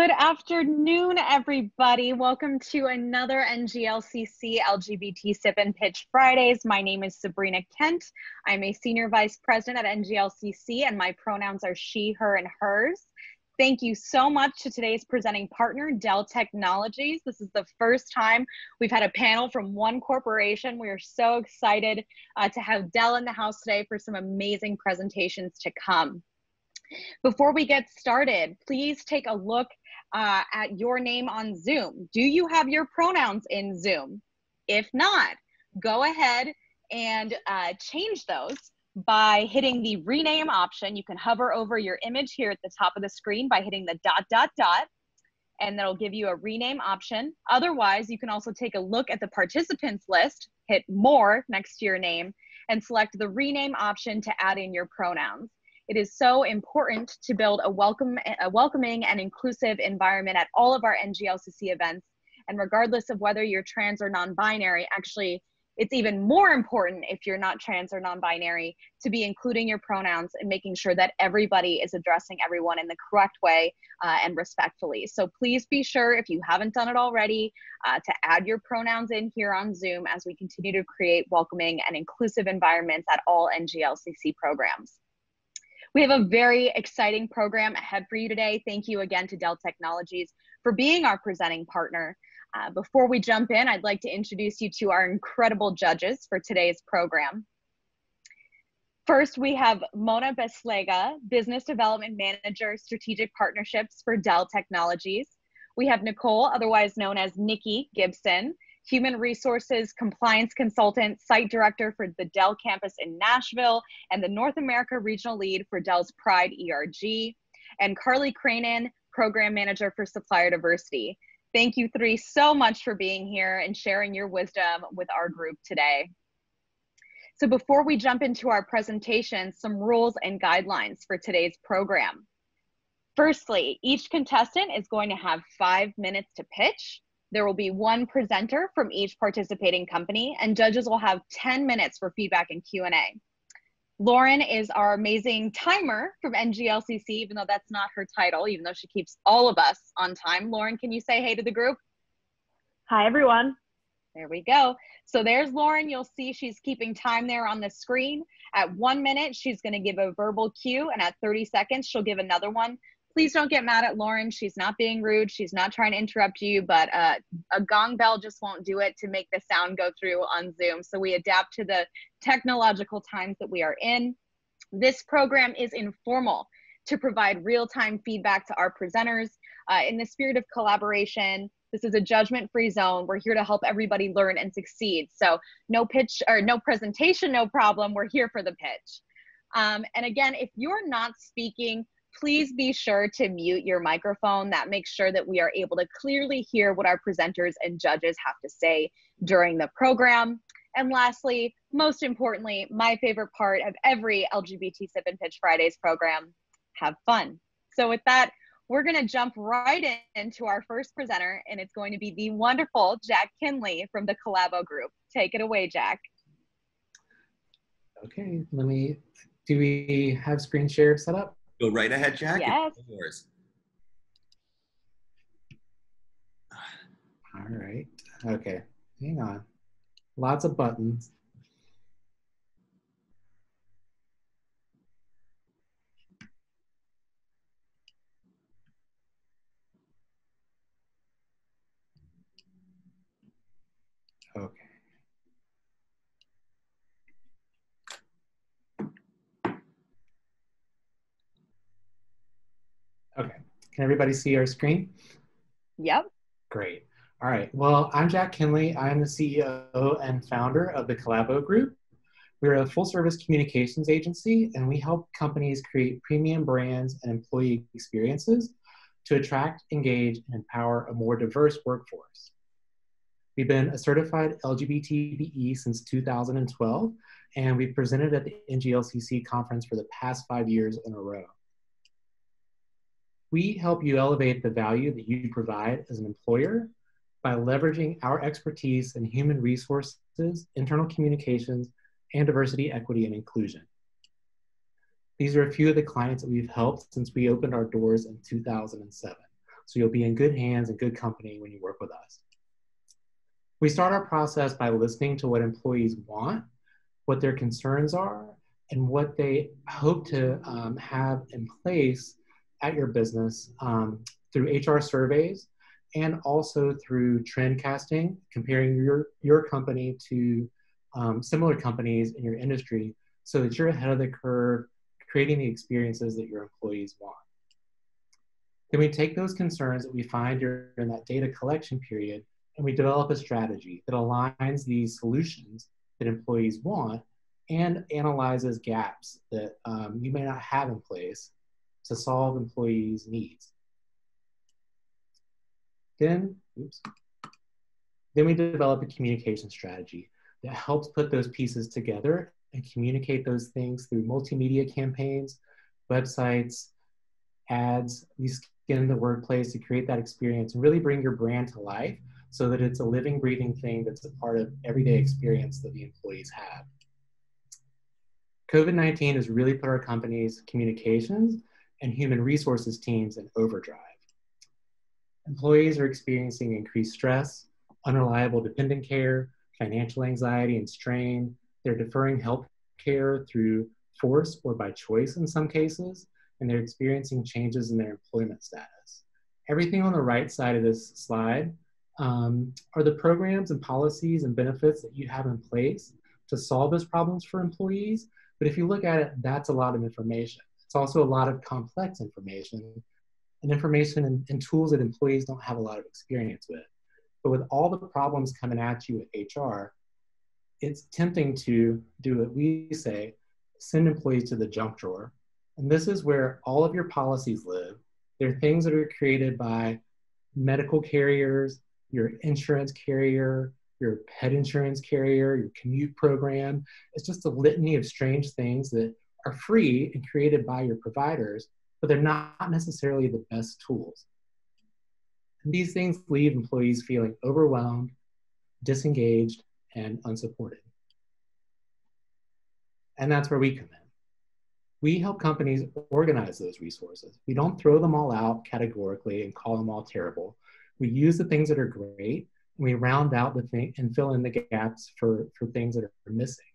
Good afternoon, everybody. Welcome to another NGLCC LGBT Sip and Pitch Fridays. My name is Sabrina Kent. I'm a Senior Vice President at NGLCC, and my pronouns are she, her, and hers. Thank you so much to today's presenting partner, Dell Technologies. This is the first time we've had a panel from one corporation. We are so excited to have Dell in the house today for some amazing presentations to come. Before we get started, please take a look at your name on Zoom. Do you have your pronouns in Zoom? If not, go ahead and change those by hitting the rename option. You can hover over your image here at the top of the screen by hitting the ... and that'll give you a rename option. Otherwise, you can also take a look at the participants list, hit more next to your name, and select the rename option to add in your pronouns. It is so important to build a welcoming and inclusive environment at all of our NGLCC events. And regardless of whether you're trans or non-binary, actually, it's even more important if you're not trans or non-binary to be including your pronouns and making sure that everybody is addressing everyone in the correct way and respectfully. So please be sure, if you haven't done it already, to add your pronouns in here on Zoom as we continue to create welcoming and inclusive environments at all NGLCC programs. We have a very exciting program ahead for you today. Thank you again to Dell Technologies for being our presenting partner. Before we jump in, I'd like to introduce you to our incredible judges for today's program. First, we have Mona Beslega, Business Development Manager, Strategic Partnerships for Dell Technologies. We have Nicole, otherwise known as Nikki Gibson, Human Resources Compliance Consultant, Site Director for the Dell campus in Nashville, and the North America Regional Lead for Dell's Pride ERG, and Carly Cranen, Program Manager for Supplier Diversity. Thank you three so much for being here and sharing your wisdom with our group today. So before we jump into our presentation, some rules and guidelines for today's program. Firstly, each contestant is going to have 5 minutes to pitch. There will be one presenter from each participating company, and judges will have 10 minutes for feedback and Q&A. Lauren is our amazing timer from NGLCC, even though that's not her title, even though she keeps all of us on time. Lauren, can you say hey to the group? Hi, everyone. There we go. So there's Lauren. You'll see she's keeping time there on the screen. At 1 minute, she's going to give a verbal cue, and at 30 seconds, she'll give another one. Please don't get mad at Lauren. She's not being rude. She's not trying to interrupt you, but a gong bell just won't do it to make the sound go through on Zoom. So we adapt to the technological times that we are in. This program is informal to provide real-time feedback to our presenters. In the spirit of collaboration, this is a judgment-free zone. We're here to help everybody learn and succeed. So no pitch or no presentation, no problem. We're here for the pitch. And again, if you're not speaking, please be sure to mute your microphone. That makes sure that we are able to clearly hear what our presenters and judges have to say during the program. And lastly, most importantly, my favorite part of every LGBT Sip and Pitch Fridays program, have fun. So with that, we're gonna jump right into our first presenter, and it's going to be the wonderful Jack Kinley from the Collabo Group. Take it away, Jack. Okay, do we have screen share set up? Go right ahead, Jack. Yes. Yours. All right. Okay. Hang on. Lots of buttons. Okay. Okay. Can everybody see our screen? Yep. Great. All right. Well, I'm Jack Kinley. I'm the CEO and founder of the Collabo Group. We're a full-service communications agency, and we help companies create premium brands and employee experiences to attract, engage, and empower a more diverse workforce. We've been a certified LGBTBE since 2012, and we've presented at the NGLCC conference for the past 5 years in a row. We help you elevate the value that you provide as an employer by leveraging our expertise in human resources, internal communications, and diversity, equity, and inclusion. These are a few of the clients that we've helped since we opened our doors in 2007. So you'll be in good hands and good company when you work with us. We start our process by listening to what employees want, what their concerns are, and what they hope to have in place at your business through HR surveys and also through trend casting, comparing your company to similar companies in your industry so that you're ahead of the curve, creating the experiences that your employees want. Then we take those concerns that we find during that data collection period and we develop a strategy that aligns these solutions that employees want and analyzes gaps that you may not have in place to solve employees' needs. Then we develop a communication strategy that helps put those pieces together and communicate those things through multimedia campaigns, websites, ads. We skin the workplace to create that experience and really bring your brand to life so that it's a living, breathing thing that's a part of everyday experience that the employees have. COVID-19 has really put our company's communications and human resources teams in overdrive. Employees are experiencing increased stress, unreliable dependent care, financial anxiety and strain. They're deferring health care through force or by choice in some cases, and they're experiencing changes in their employment status. Everything on the right side of this slide are the programs and policies and benefits that you have in place to solve those problems for employees. But if you look at it, that's a lot of information. It's also a lot of complex information and information and tools that employees don't have a lot of experience with. But with all the problems coming at you at HR, it's tempting to do what we say, send employees to the junk drawer. And this is where all of your policies live. They're things that are created by medical carriers, your insurance carrier, your pet insurance carrier, your commute program. It's just a litany of strange things that are free and created by your providers, but they're not necessarily the best tools. And these things leave employees feeling overwhelmed, disengaged, and unsupported. And that's where we come in. We help companies organize those resources. We don't throw them all out categorically and call them all terrible. We use the things that are great, and we round out the thing and fill in the gaps for things that are missing.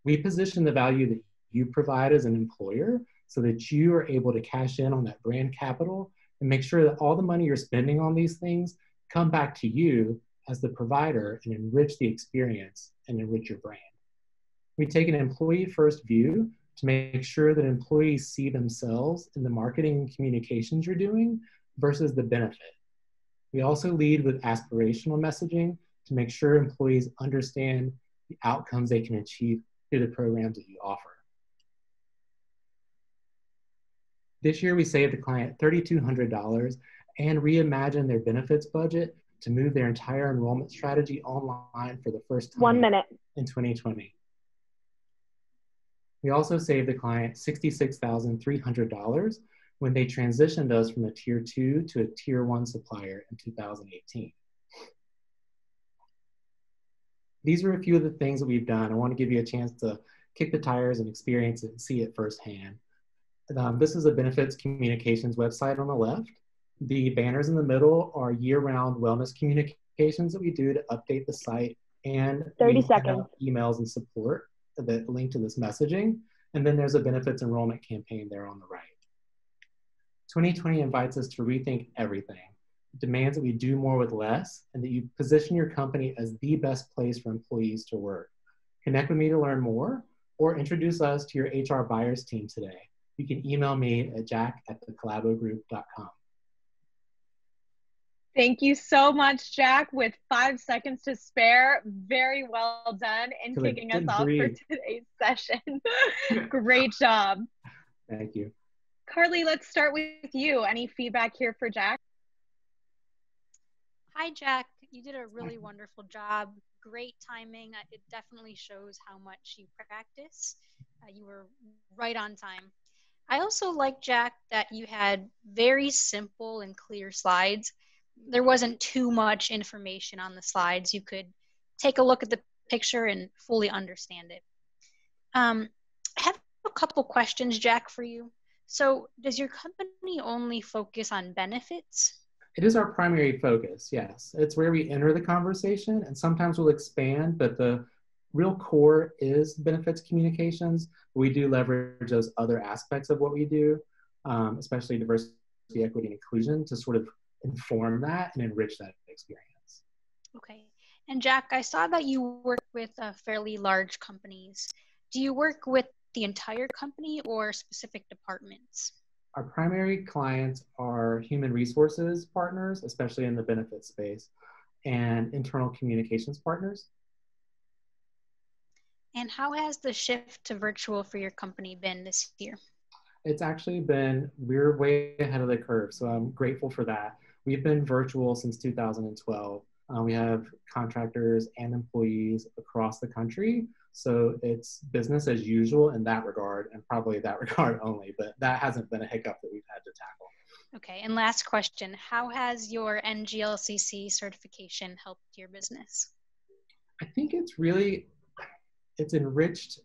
We position the value that you provide as an employer so that you are able to cash in on that brand capital and make sure that all the money you're spending on these things come back to you as the provider and enrich the experience and enrich your brand. We take an employee-first view to make sure that employees see themselves in the marketing and communications you're doing versus the benefit. We also lead with aspirational messaging to make sure employees understand the outcomes they can achieve through the programs that you offer. This year, we saved the client $3,200 and reimagined their benefits budget to move their entire enrollment strategy online for the first time 1 minute. in 2020. We also saved the client $66,300 when they transitioned us from a tier 2 to a tier 1 supplier in 2018. These are a few of the things that we've done. I want to give you a chance to kick the tires and experience it and see it firsthand. This is a benefits communications website on the left. The banners in the middle are year-round wellness communications that we do to update the site, and 30 seconds. Emails and support that link to this messaging. And then there's a benefits enrollment campaign there on the right. 2020 invites us to rethink everything. It demands that we do more with less and that you position your company as the best place for employees to work. Connect with me to learn more or introduce us to your HR buyers team today. You can email me at jack@thecallabogroup.com. Thank you so much, Jack. With 5 seconds to spare, very well done in kicking us off for today's session. Great job. Thank you. Carly, let's start with you. Any feedback here for Jack? Hi, Jack. You did a really wonderful job. Great timing. It definitely shows how much you practice. You were right on time. I also like, Jack, that you had very simple and clear slides. There wasn't too much information on the slides. You could take a look at the picture and fully understand it. I have a couple questions, Jack, for you. So does your company only focus on benefits? It is our primary focus, yes. It's where we enter the conversation, and sometimes we'll expand, but the real core is benefits communications. We do leverage those other aspects of what we do, especially diversity, equity, and inclusion, to sort of inform that and enrich that experience. Okay. And Jack, I saw that you work with fairly large companies. Do you work with the entire company or specific departments? Our primary clients are human resources partners, especially in the benefits space, and internal communications partners. And how has the shift to virtual for your company been this year? It's actually been, we're way ahead of the curve, so I'm grateful for that. We've been virtual since 2012. We have contractors and employees across the country, so it's business as usual in that regard, and probably that regard only, but that hasn't been a hiccup that we've had to tackle. Okay, and last question, how has your NGLCC certification helped your business? I think it's enriched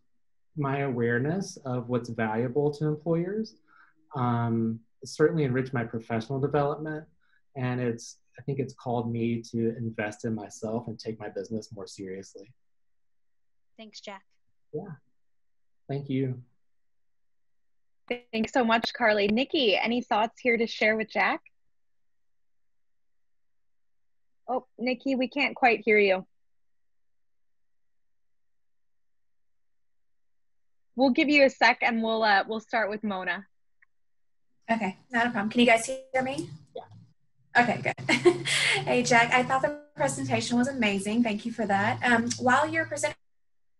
my awareness of what's valuable to employers. It's certainly enriched my professional development, and I think it's called me to invest in myself and take my business more seriously. Thanks, Jack. Yeah, thank you. Thanks so much, Carly. Nikki, any thoughts here to share with Jack? Oh, Nikki, we can't quite hear you. We'll give you a sec and we'll start with Mona. Okay, not a problem. Can you guys hear me? Yeah. Okay, good. Hey, Jack, I thought the presentation was amazing. Thank you for that. While you're presenting,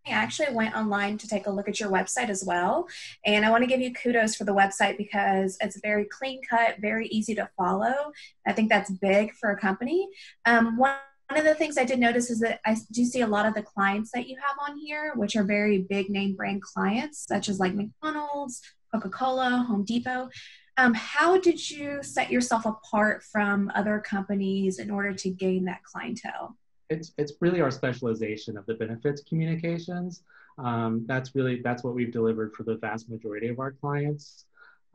I actually went online to take a look at your website as well. And I want to give you kudos for the website because it's very clean cut, very easy to follow. I think that's big for a company. One of the things I did notice is that I do see a lot of the clients that you have on here, which are very big name brand clients, such as like McDonald's, Coca-Cola, Home Depot. How did you set yourself apart from other companies in order to gain that clientele? It's really our specialization of the benefits communications. That's what we've delivered for the vast majority of our clients.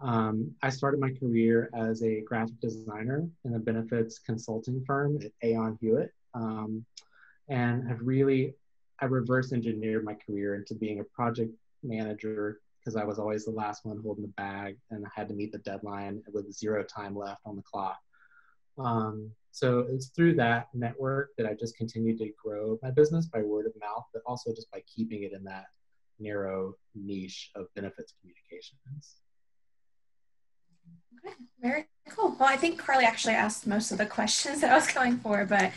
I started my career as a graphic designer in a benefits consulting firm at Aon Hewitt, and I reverse engineered my career into being a project manager because I was always the last one holding the bag and I had to meet the deadline with 0 time left on the clock. So it's through that network that I just continued to grow my business by word of mouth, but also just by keeping it in that narrow niche of benefits communications. Okay, very cool. Well, I think Carly actually asked most of the questions that I was going for, but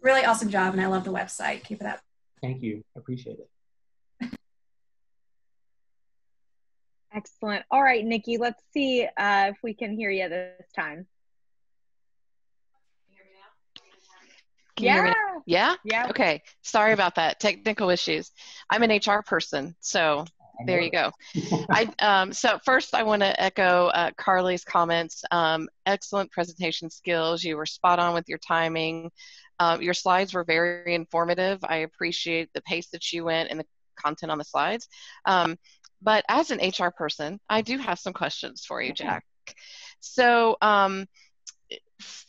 really awesome job, and I love the website. Keep it up. Thank you. Appreciate it. Excellent. All right, Nikki, let's see if we can hear you this time. Can you hear me now? Yeah? Yeah. Okay. Sorry about that. Technical issues. I'm an HR person, so there you go. So first I want to echo Carly's comments. Excellent presentation skills. You were spot on with your timing. Your slides were very informative. I appreciate the pace that you went and the content on the slides. But as an HR person, I do have some questions for you, Jack. So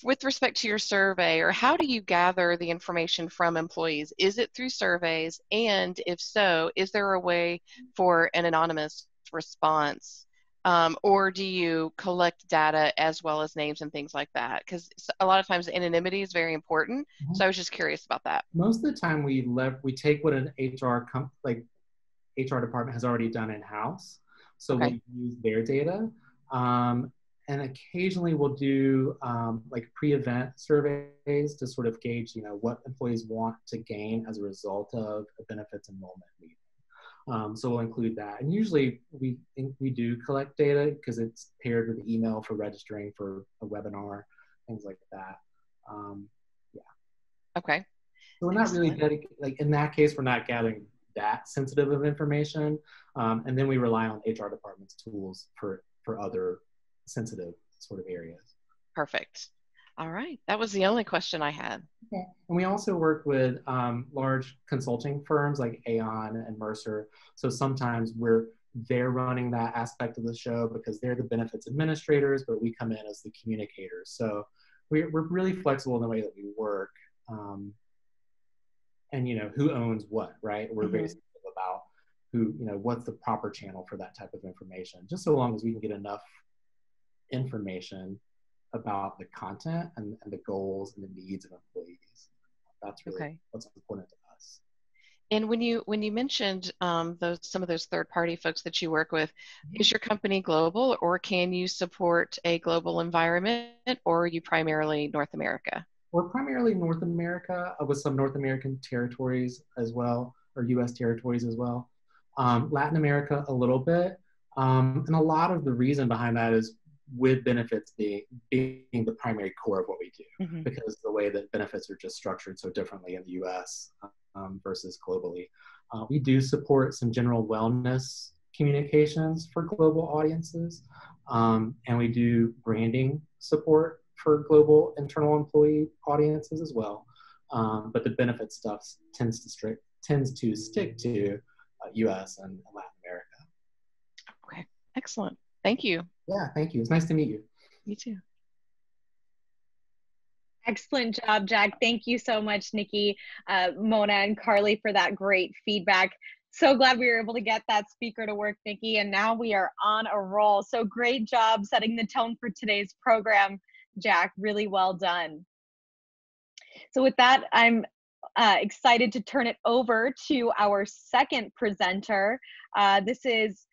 with respect to your survey, or how do you gather the information from employees? Is it through surveys? And if so, is there a way for an anonymous response? Or do you collect data as well as names and things like that? Because a lot of times anonymity is very important. Mm-hmm. So I was just curious about that. Most of the time we take what an HR department has already done in-house. So okay. We use their data. And occasionally we'll do like pre-event surveys to sort of gauge, what employees want to gain as a result of a benefits enrollment meeting. So we'll include that. And usually we do collect data because it's paired with email for registering for a webinar, things like that. Yeah. Okay. So we're not really like in that case, we're not gathering that sensitive of information. And then we rely on HR department's tools for other sensitive sort of areas. Perfect. All right. That was the only question I had. Okay. And we also work with large consulting firms like Aon and Mercer. So sometimes they're running that aspect of the show because they're the benefits administrators, but we come in as the communicators. So we're really flexible in the way that we work. And, you know, who owns what, right? We're very sensitive about who, you know, what's the proper channel for that type of information, just so long as we can get enough information about the content and the goals and the needs of employees. That's really what's important to us. And when you mentioned some of those third-party folks that you work with, is your company global, or can you support a global environment, or are you primarily North America? We're primarily North America, with some North American territories as well, or U.S. territories as well. Latin America a little bit, and a lot of the reason behind that is with benefits being the primary core of what we do, because the way that benefits are just structured so differently in the U.S. Versus globally. We do support some general wellness communications for global audiences, and we do branding support for global internal employee audiences as well. But the benefit stuff tends to stick to U.S. and Latin America. Okay, excellent. Thank you. Yeah, thank you. It's nice to meet you. You too. Excellent job, Jack. Thank you so much, Nikki, Mona, and Carly for that great feedback. So glad we were able to get that speaker to work, Nikki, and now we are on a roll. So great job setting the tone for today's program, Jack. Really well done. So with that, I'm excited to turn it over to our second presenter. This is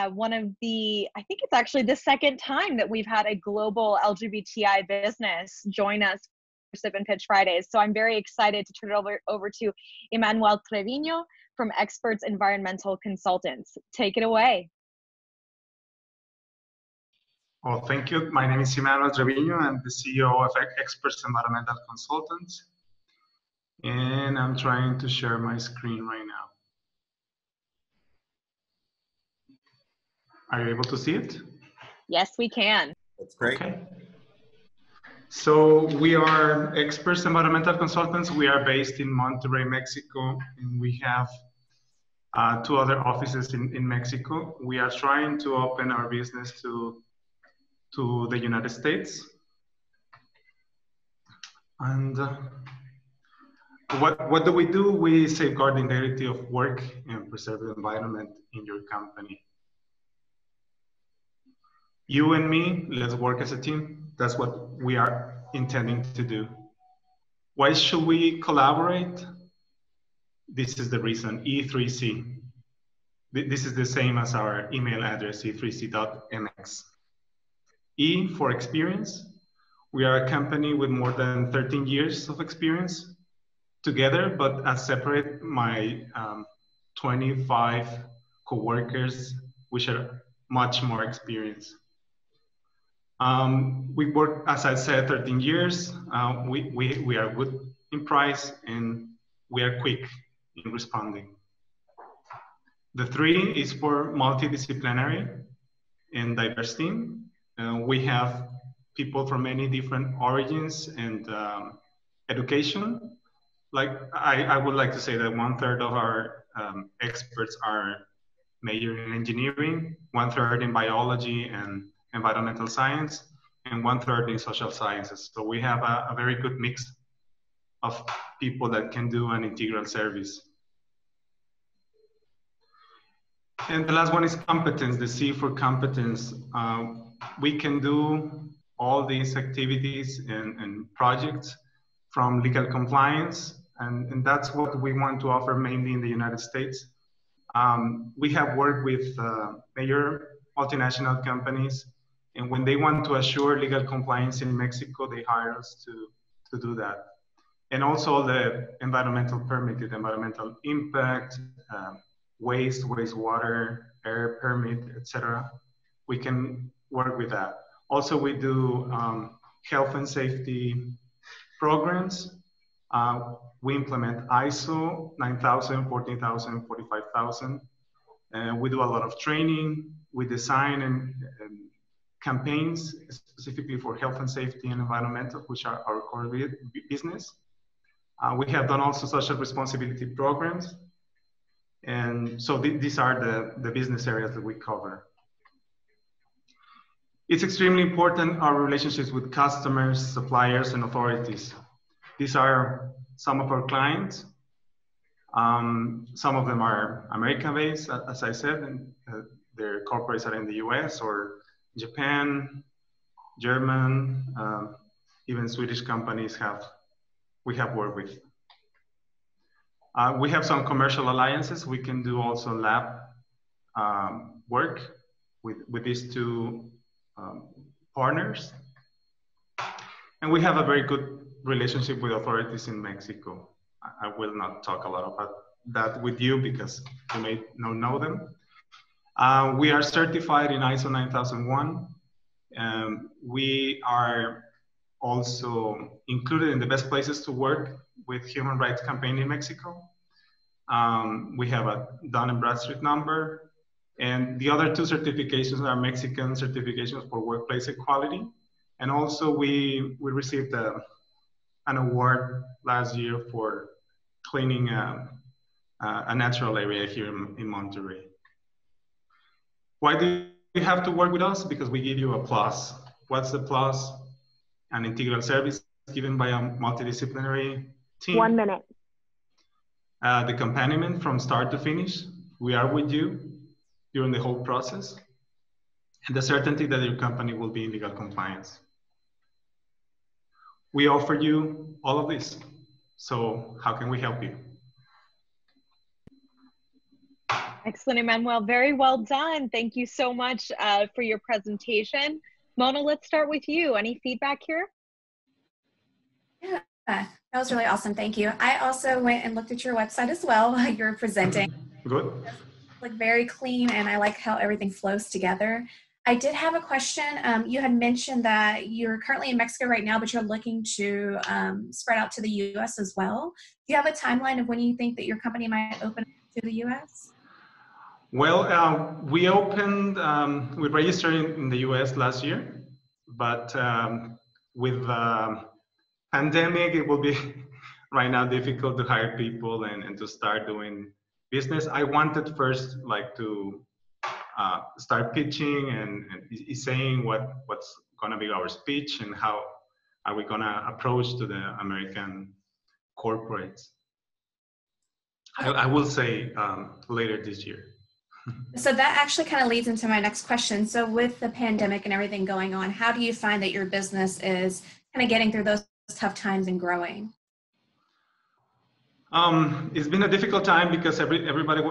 one of the, I think it's actually the second time that we've had a global LGBTI business join us for Sip and Pitch Fridays. So I'm very excited to turn it over to Emmanuel Trevino from Experts Environmental Consultants. Take it away. Well, thank you. My name is Emmanuel Trevino. I'm the CEO of Experts Environmental Consultants. And I'm trying to share my screen right now. Are you able to see it? Yes, we can. That's great. Okay. So we are Experts Environmental Consultants. We are based in Monterrey, Mexico, and we have 2 other offices in Mexico. We are trying to open our business to the United States. And what do? We safeguard the integrity of work and preserve the environment in your company. You and me, let's work as a team. That's what we are intending to do. Why should we collaborate? This is the reason, E3C. This is the same as our email address, e3c.mx. E for experience. We are a company with more than 13 years of experience together, but as separate, my 25 coworkers, which are much more experienced. We work, as I said, 13 years. We are good in price, and we are quick in responding. The 3 is for multidisciplinary and diverse team. We have people from many different origins and education. Like I would like to say that 1/3 of our experts are majoring in engineering, 1/3 in biology and environmental science, and 1/3 in social sciences. So we have a very good mix of people that can do an integral service. And the last one is competence, the C for competence. We can do all these activities and projects from legal compliance, and that's what we want to offer mainly in the United States. We have worked with major multinational companies, and when they want to assure legal compliance in Mexico, they hire us to do that. And also the environmental permit, the environmental impact, wastewater, air permit, etc. We can work with that. Also, we do health and safety programs. We implement ISO 9000, 14000, 45000. We do a lot of training. We design and campaigns specifically for health and safety and environmental, which are our core business. We have done also social responsibility programs. And so these are the business areas that we cover. It's extremely important, our relationships with customers, suppliers, and authorities. These are some of our clients. Some of them are American-based, as I said, and their corporates are in the US or Japan, German, even Swedish companies we have worked with. We have some commercial alliances. We can do also lab work with these two partners. And we have a very good relationship with authorities in Mexico. I will not talk a lot about that with you because you may not know them. We are certified in ISO 9001. We are also included in the best places to work with Human Rights Campaign in Mexico. We have a Dun & Bradstreet number. And the other two certifications are Mexican certifications for workplace equality. And also we received an award last year for cleaning a natural area here in Monterrey. Why do you have to work with us? Because we give you a plus. What's the plus? An integral service given by a multidisciplinary team. 1 minute. The accompaniment from start to finish. We are with you during the whole process. And the certainty that your company will be in legal compliance. We offer you all of this. So how can we help you? Excellent, Emmanuel. Very well done. Thank you so much for your presentation. Mona, let's start with you. Any feedback here? Yeah, that was really awesome. Thank you. I also went and looked at your website as well while you were presenting. Good. Like very clean, and I like how everything flows together. I did have a question. You had mentioned that you're currently in Mexico right now, but you're looking to spread out to the US as well. Do you have a timeline of when you think that your company might open to the US? Well, we registered in the US last year, but with pandemic, it will be right now difficult to hire people and to start doing business. I wanted first to start pitching and saying what's gonna be our speech and how are we gonna approach to the American corporates. I will say later this year. So that actually kind of leads into my next question. So with the pandemic and everything going on, how do you find that your business is kind of getting through those tough times and growing? It's been a difficult time because everybody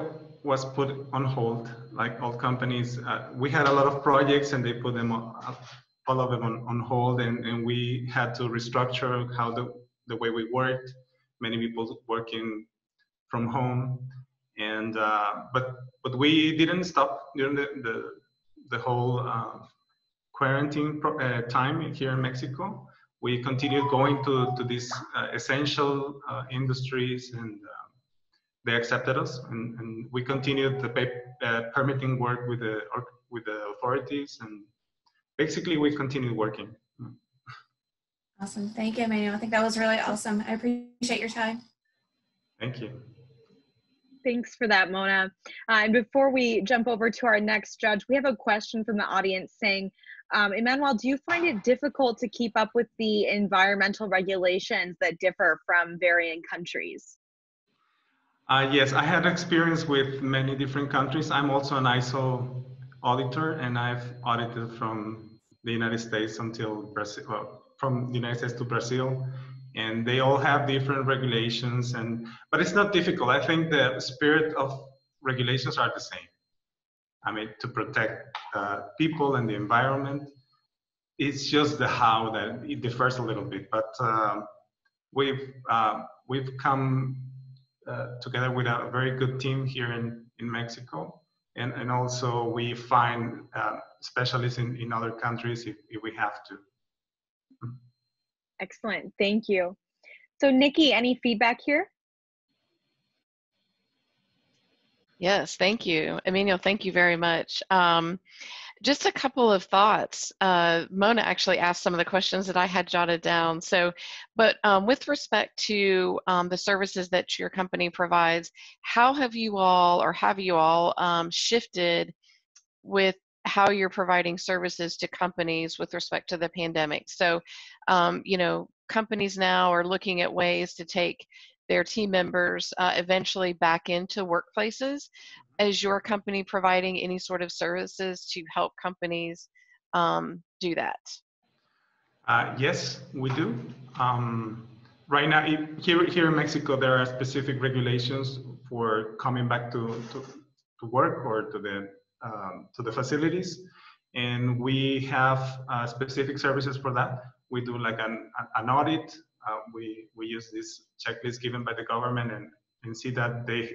was put on hold, like all companies. We had a lot of projects and they put them all of them on hold, and we had to restructure how the way we worked. Many people working from home, and but we didn't stop during the whole quarantine time here in Mexico. We continued going to these essential industries, and they accepted us, and we continued the permitting work with the authorities, and basically we continued working. Awesome. Thank you, Emmanuel. I think that was really awesome. I appreciate your time. Thank you. Thanks for that, Mona. And before we jump over to our next judge, we have a question from the audience saying, Emmanuel, do you find it difficult to keep up with the environmental regulations that differ from varying countries? Yes, I had experience with many different countries. I'm also an ISO auditor, and I've audited from the United States until Brazil, well, from the United States to Brazil, and they all have different regulations. But it's not difficult. I think the spirit of regulations are the same. I mean, to protect people and the environment. It's just the how that it differs a little bit. But we've come together with a very good team here in Mexico, and also we find specialists in other countries if we have to. Excellent, thank you. So Nikki, any feedback here? Yes, thank you. Emmanuel, thank you very much. Just a couple of thoughts. Mona actually asked some of the questions that I had jotted down. So, but with respect to the services that your company provides, how have you all shifted with how you're providing services to companies with respect to the pandemic. So, you know, companies now are looking at ways to take their team members eventually back into workplaces. Is your company providing any sort of services to help companies do that? Yes, we do. Right now, here in Mexico, there are specific regulations for coming back to work or to the facilities, and we have specific services for that. We do like an audit. We use this checklist given by the government and see that they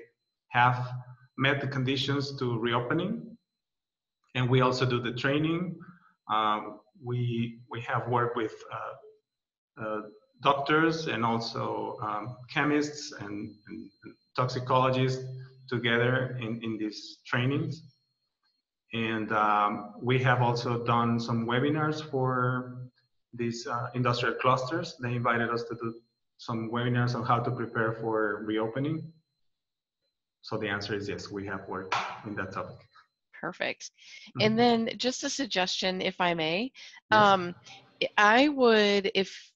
have met the conditions to reopening, and we also do the training. We have worked with doctors and also chemists and toxicologists together in these trainings. And we have also done some webinars for these industrial clusters. They invited us to do some webinars on how to prepare for reopening. So the answer is yes, we have worked in that topic. Perfect. And then just a suggestion, if I may, Yes. I would, if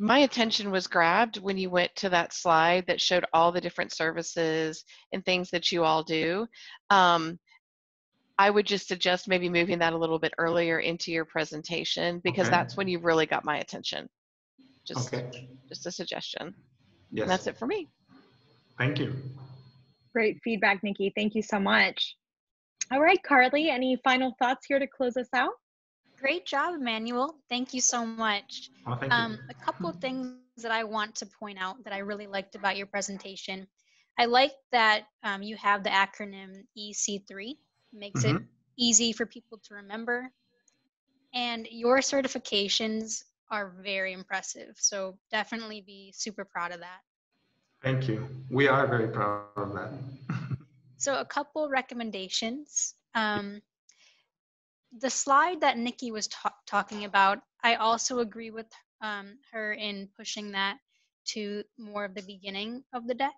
my attention was grabbed when you went to that slide that showed all the different services and things that you all do. I would just suggest maybe moving that a little bit earlier into your presentation, because that's when you really got my attention. Just a suggestion. Yes. And that's it for me. Thank you. Great feedback, Nikki. Thank you so much. All right, Carly, any final thoughts here to close us out? Great job, Emmanuel. Thank you so much. Oh, thank you. A couple of things that I want to point out that I really liked about your presentation. I like that you have the acronym EC3. Makes it easy for people to remember. And your certifications are very impressive. So definitely be super proud of that. Thank you. We are very proud of that. So a couple recommendations. The slide that Nikki was talking about, I also agree with her in pushing that to more of the beginning of the deck.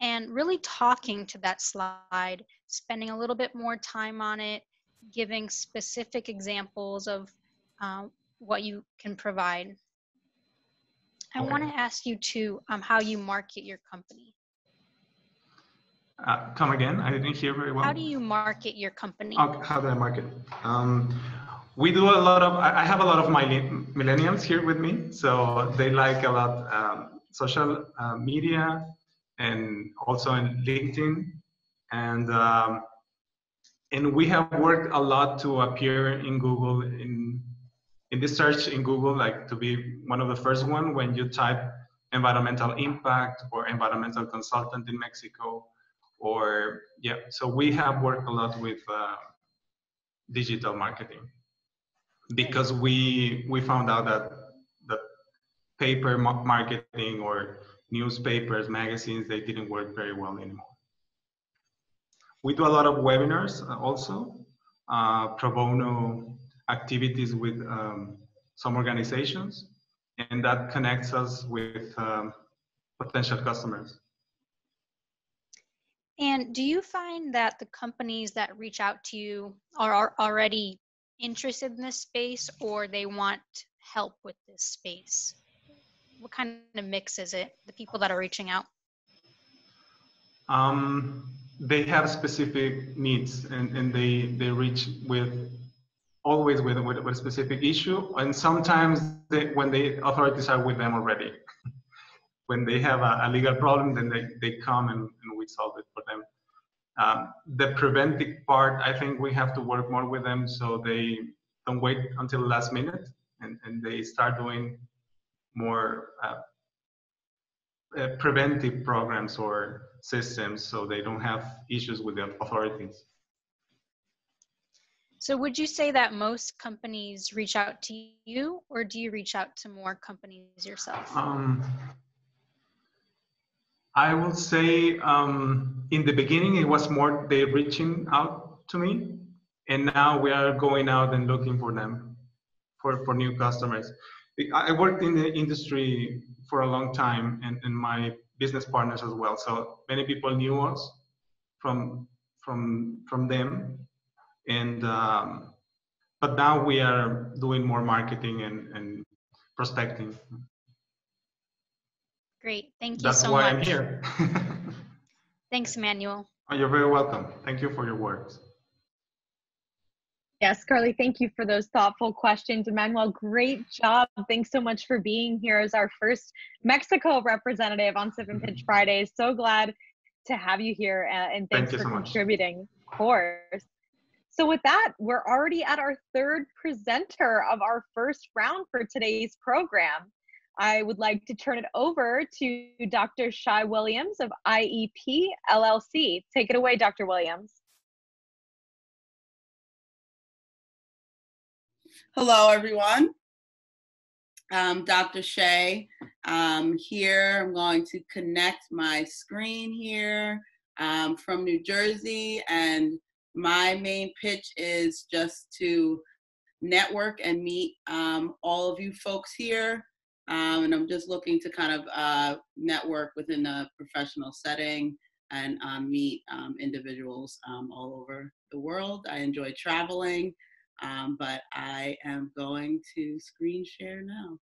And really talking to that slide, spending a little bit more time on it, giving specific examples of what you can provide. I want to ask you too how you market your company. Come again? I didn't hear very well. How do you market your company? How do I market? We do a lot of, I have a lot of my millennials here with me, so they like a lot social media and also in LinkedIn. And we have worked a lot to appear in Google, in this search in Google, like to be one of the first one when you type environmental impact or environmental consultant in Mexico. Or so we have worked a lot with digital marketing, because we found out that the paper marketing or newspapers, magazines, they didn't work very well anymore. We do a lot of webinars also, pro bono activities with some organizations, and that connects us with potential customers. And do you find that the companies that reach out to you are already interested in this space, or they want help with this space? What kind of mix is it, the people that are reaching out? They have specific needs, and they reach always with a specific issue, and sometimes when the authorities are with them already. When they have a legal problem, then they come and we solve it for them. The preventive part, I think we have to work more with them so they don't wait until the last minute, and they start doing more preventive programs or systems so they don't have issues with the authorities. So would you say that most companies reach out to you, or do you reach out to more companies yourself? I would say in the beginning it was more they reaching out to me, and now we are going out and looking for them, for new customers. I worked in the industry for a long time, and my business partners as well. So many people knew us from from them. And but now we are doing more marketing and prospecting. Great. Thank you That's so why much. I'm here. Thanks, Emmanuel. Oh, you're very welcome. Thank you for your words. Yes, Carly, thank you for those thoughtful questions. Emmanuel, great job. Thanks so much for being here as our first Mexico representative on Sip and Pitch Fridays. So glad to have you here, and thanks for contributing, of course. So with that, we're already at our third presenter of our first round for today's program. I would like to turn it over to Dr. Shai Williams of IEP LLC. Take it away, Dr. Williams. Hello, everyone. I'm Dr. Shai. Here, I'm going to connect my screen here from New Jersey, and my main pitch is just to network and meet all of you folks here. And I'm just looking to kind of network within a professional setting and meet individuals all over the world. I enjoy traveling. But I am going to screen share now.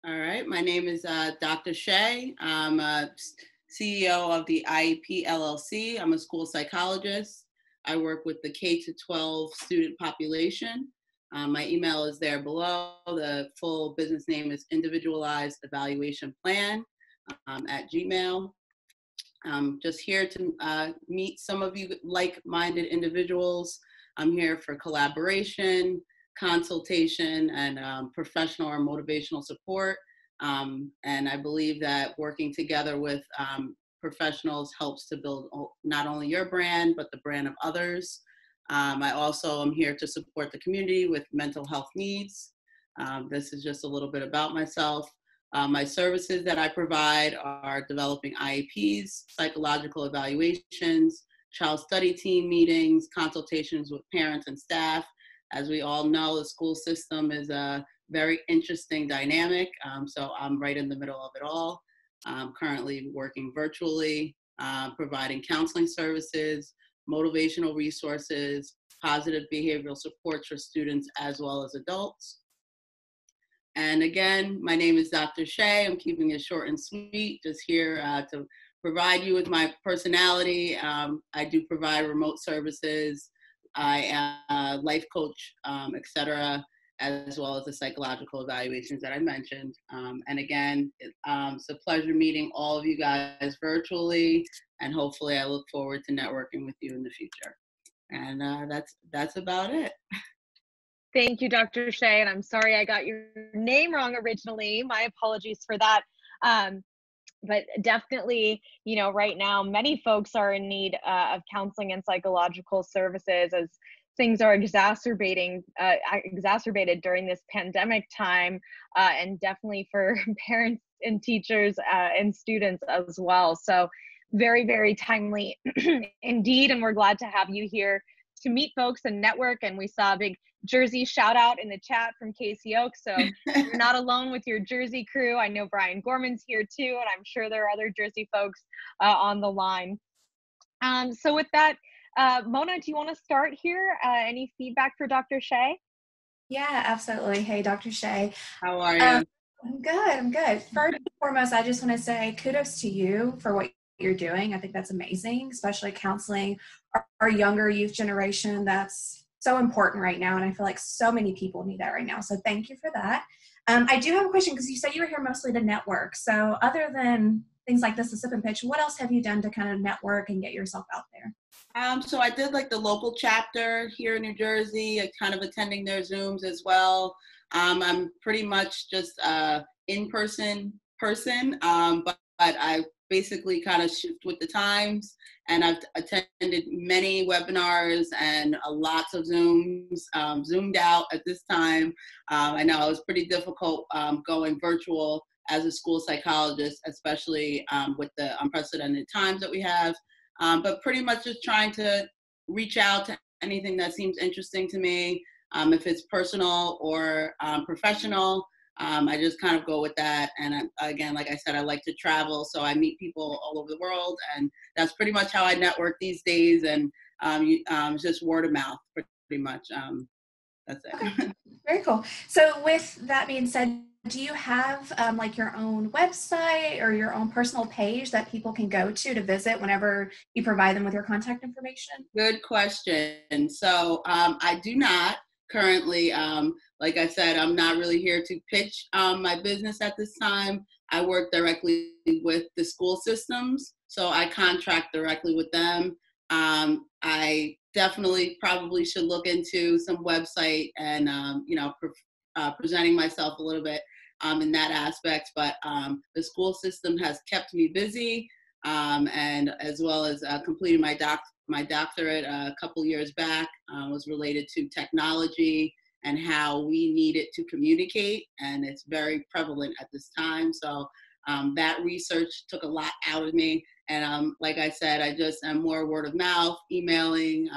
All right, my name is Dr. Shai. I'm a CEO of the IEP LLC. I'm a school psychologist. I work with the K-12 student population. My email is there below. The full business name is Individualized Evaluation Plan at Gmail. I'm just here to meet some of you like-minded individuals. I'm here for collaboration, consultation, and professional or motivational support. And I believe that working together with professionals helps to build not only your brand, but the brand of others. I also am here to support the community with mental health needs. This is just a little bit about myself. My services that I provide are developing IEPs, psychological evaluations, child study team meetings, consultations with parents and staff. As we all know, the school system is a very interesting dynamic, so I'm right in the middle of it all. I'm currently working virtually, providing counseling services, motivational resources, positive behavioral supports for students as well as adults. And again, my name is Dr. Shai. I'm keeping it short and sweet, just here to provide you with my personality. I do provide remote services. I am a life coach, etc., as well as the psychological evaluations that I mentioned. And again, it's a pleasure meeting all of you guys virtually, and hopefully I look forward to networking with you in the future. And that's about it. Thank you, Dr. Shai, and I'm sorry I got your name wrong originally. My apologies for that. But definitely, you know, right now, many folks are in need of counseling and psychological services as things are exacerbated during this pandemic time, and definitely for parents and teachers and students as well. So very, very timely indeed, and we're glad to have you here to meet folks and network. And we saw a big Jersey shout out in the chat from Casey Oak. So you're not alone with your Jersey crew. I know Brian Gorman's here too, and I'm sure there are other Jersey folks on the line. So with that, Mona, do you want to start here? Any feedback for Dr. Shai? Yeah, absolutely. Hey, Dr. Shai. How are you? I'm good. I'm good. First and foremost, I just want to say kudos to you for what you're doing. I think that's amazing, especially counseling our younger youth generation. That's so important right now, and I feel like so many people need that right now. So thank you for that. I do have a question because you said you were here mostly to network. So other than things like this, the Sip and Pitch, what else have you done to kind of network and get yourself out there? So I did like the local chapter here in New Jersey, kind of attending their Zooms as well. I'm pretty much just in-person person, but I basically kind of shift with the times, and I've attended many webinars and lots of Zooms, Zoomed out at this time. I know it was pretty difficult going virtual as a school psychologist, especially with the unprecedented times that we have, but pretty much just trying to reach out to anything that seems interesting to me. If it's personal or professional, I just kind of go with that. And again, like I said, I like to travel, so I meet people all over the world, and that's pretty much how I network these days. And just word of mouth, pretty much. That's it. Okay. Very cool. So with that being said, do you have like your own website or your own personal page that people can go to visit whenever you provide them with your contact information? Good question. So I do not currently, like I said, I'm not really here to pitch my business at this time. I work directly with the school systems, so I contract directly with them. I definitely probably should look into some website and, presenting myself a little bit in that aspect. But the school system has kept me busy, and as well as completing my doctorate a couple years back was related to technology and how we need it to communicate, and it's very prevalent at this time. So that research took a lot out of me. And like I said, I just am more word of mouth, emailing,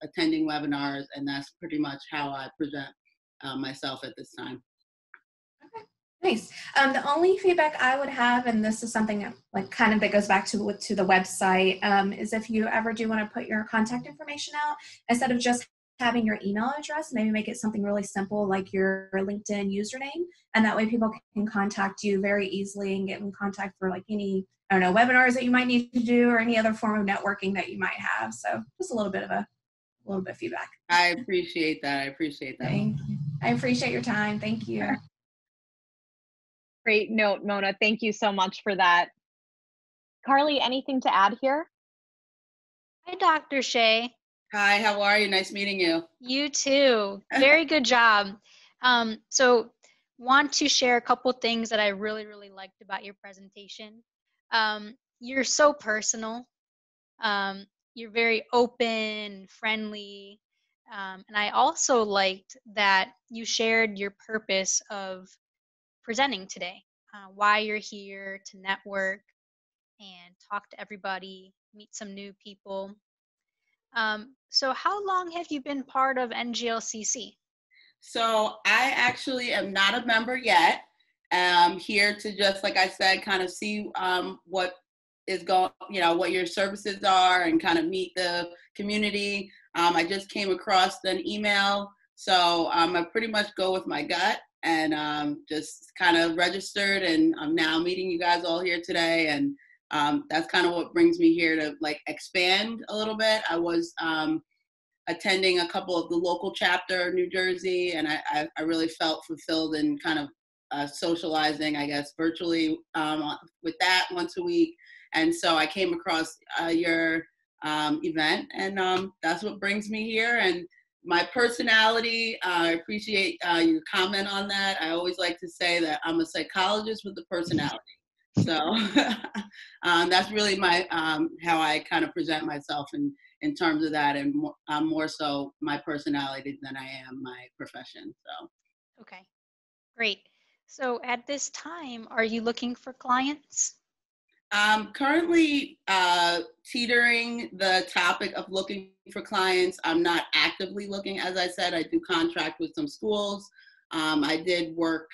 attending webinars, and that's pretty much how I present myself at this time. Okay, nice. The only feedback I would have, and this is something that, like, kind of that goes back to the website, is if you ever do want to put your contact information out, instead of just having your email address, maybe make it something really simple like your LinkedIn username, and that way people can contact you very easily and get in contact for like any, I don't know, webinars that you might need to do or any other form of networking that you might have. So just a little bit of feedback. I appreciate that. Thank you. I appreciate your time. Thank you. Sure. Great note, Mona. Thank you so much for that. Carly, anything to add here? Hi, Dr. Shea. Hi, how are you? Nice meeting you. You too. Very good job. So want to share a couple things that I really, really liked about your presentation. You're so personal. You're very open, friendly. And I also liked that you shared your purpose of presenting today, why you're here to network and talk to everybody, meet some new people. So how long have you been part of NGLCC? So I actually am not a member yet. I'm here to just, like I said, kind of see what is going, what your services are and kind of meet the community. I just came across an email, so I pretty much go with my gut and just kind of registered, and I'm now meeting you guys all here today. And that's kind of what brings me here to like expand a little bit. I was attending a couple of the local chapter, New Jersey, and I really felt fulfilled in kind of socializing, I guess, virtually with that once a week. And so I came across your event, and that's what brings me here. And my personality, I appreciate your comment on that. I always like to say that I'm a psychologist with a personality. So that's really my how I kind of present myself in terms of that, and more so my personality than I am my profession. So Okay, great. So at this time, are you looking for clients? I'm currently teetering the topic of looking for clients. I'm not actively looking. As I said, I do contract with some schools. I did work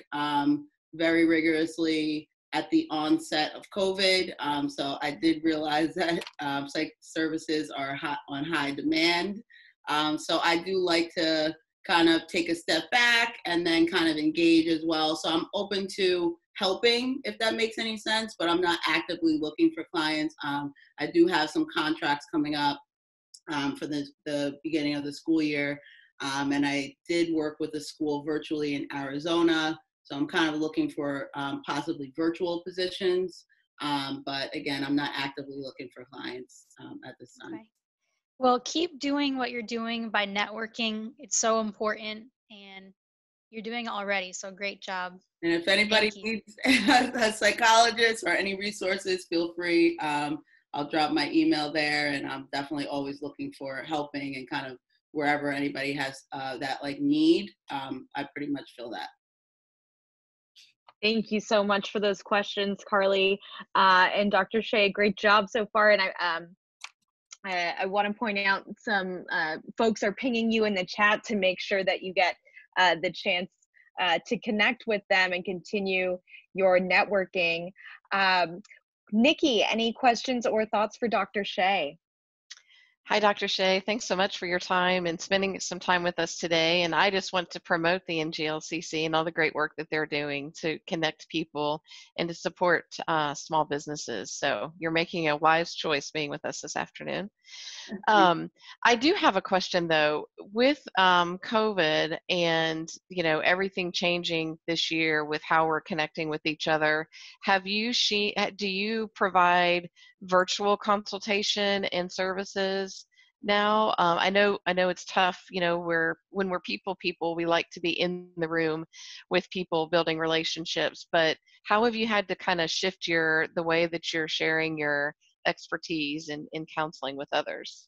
very rigorously at the onset of COVID. So I did realize that psych services are on high demand. So I do like to kind of take a step back and then kind of engage as well. So I'm open to helping, if that makes any sense, but I'm not actively looking for clients. I do have some contracts coming up for the beginning of the school year. And I did work with a school virtually in Arizona. So I'm kind of looking for possibly virtual positions. But again, I'm not actively looking for clients at this time. Okay. Well, keep doing what you're doing by networking. It's so important, and you're doing it already. So great job. And if anybody needs a psychologist or any resources, feel free. I'll drop my email there, and I'm definitely always looking for helping, and kind of wherever anybody has that like need, I pretty much fill that. Thank you so much for those questions, Carly and Dr. Shea. Great job so far. And I want to point out some folks are pinging you in the chat to make sure that you get the chance to connect with them and continue your networking. Nikki, any questions or thoughts for Dr. Shea? Hi, Dr. Shea. Thanks so much for your time and spending some time with us today. And I just want to promote the NGLCC and all the great work that they're doing to connect people and to support small businesses. So you're making a wise choice being with us this afternoon. I do have a question though, with COVID and everything changing this year with how we're connecting with each other, do you provide virtual consultation and services now? I know it's tough, when we're people, we like to be in the room with people building relationships, but how have you had to kind of shift the way that you're sharing your expertise in counseling with others?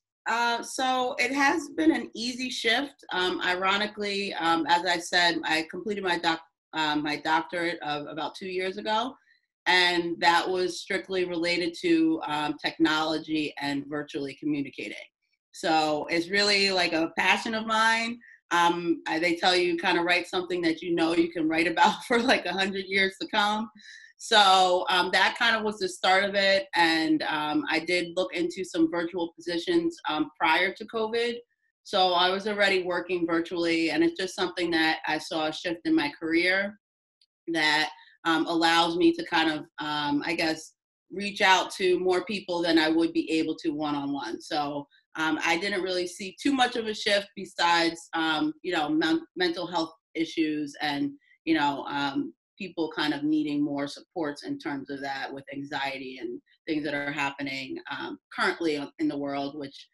So it has been an easy shift. Ironically, as I said, I completed my doctorate about 2 years ago, and that was strictly related to technology and virtually communicating. So it's really like a passion of mine. They tell you kind of write something that you can write about for like 100 years to come. So that kind of was the start of it. And I did look into some virtual positions prior to COVID. So I was already working virtually, and it's just something that I saw a shift in my career that allows me to kind of, I guess, reach out to more people than I would be able to one-on-one. So I didn't really see too much of a shift besides, mental health issues and, people kind of needing more supports in terms of that with anxiety and things that are happening currently in the world, which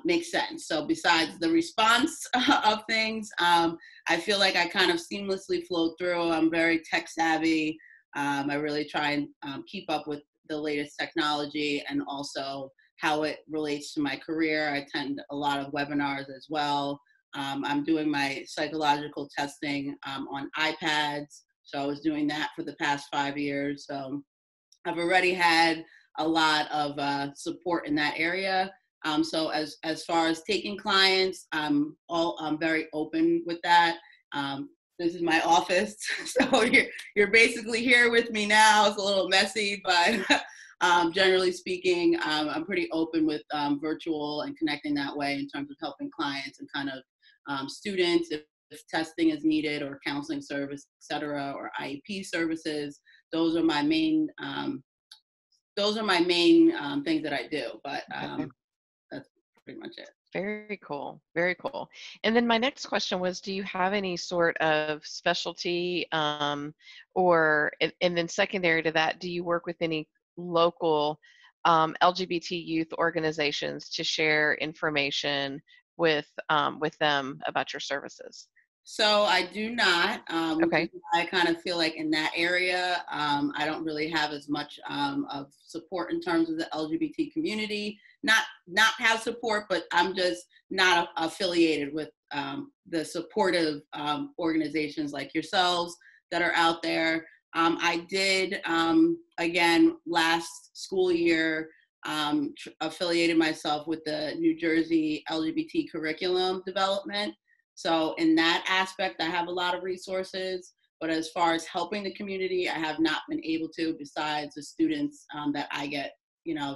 makes sense. So besides the response of things, I feel like I kind of seamlessly flowed through. I'm very tech savvy. I really try and keep up with the latest technology and also how it relates to my career. I attend a lot of webinars as well. I'm doing my psychological testing on iPads. So I was doing that for the past 5 years. So I've already had a lot of support in that area. So as far as taking clients, I'm very open with that. This is my office, so you're basically here with me now. It's a little messy, but generally speaking, I'm pretty open with virtual and connecting that way in terms of helping clients and kind of students if testing is needed or counseling service, et cetera, or IEP services. Those are my main things that I do, but that's pretty much it. Very cool. Very cool. And then my next question was, do you have any sort of specialty and then secondary to that, do you work with any local LGBT youth organizations to share information with them about your services? So I do not. Okay. I kind of feel like in that area, I don't really have as much of support in terms of the LGBT community. Not have support, but I'm just not affiliated with the supportive organizations like yourselves that are out there. I did, again, last school year, affiliated myself with the New Jersey LGBT curriculum development. So in that aspect, I have a lot of resources, but as far as helping the community, I have not been able to, besides the students that I get,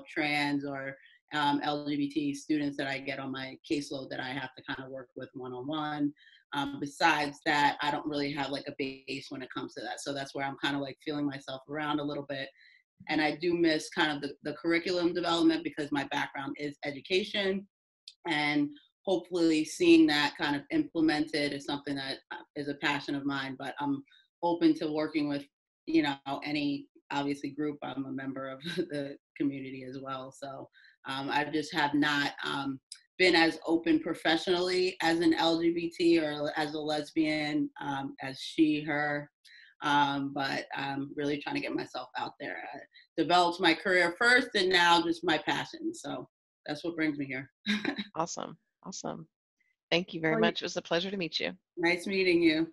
trans or LGBT students that I get on my caseload that I have to kind of work with one-on-one. Besides that, I don't really have like a base when it comes to that. So that's where I'm kind of like feeling myself around a little bit. And I do miss kind of the curriculum development because my background is education, and hopefully seeing that kind of implemented is something that is a passion of mine, but I'm open to working with, any obviously group. I'm a member of the community as well. So I just have not been as open professionally as an LGBT or as a lesbian, as she, her, but I'm really trying to get myself out there. I developed my career first and now just my passion. So that's what brings me here. Awesome. Awesome. Thank you very much. It was a pleasure to meet you. Nice meeting you.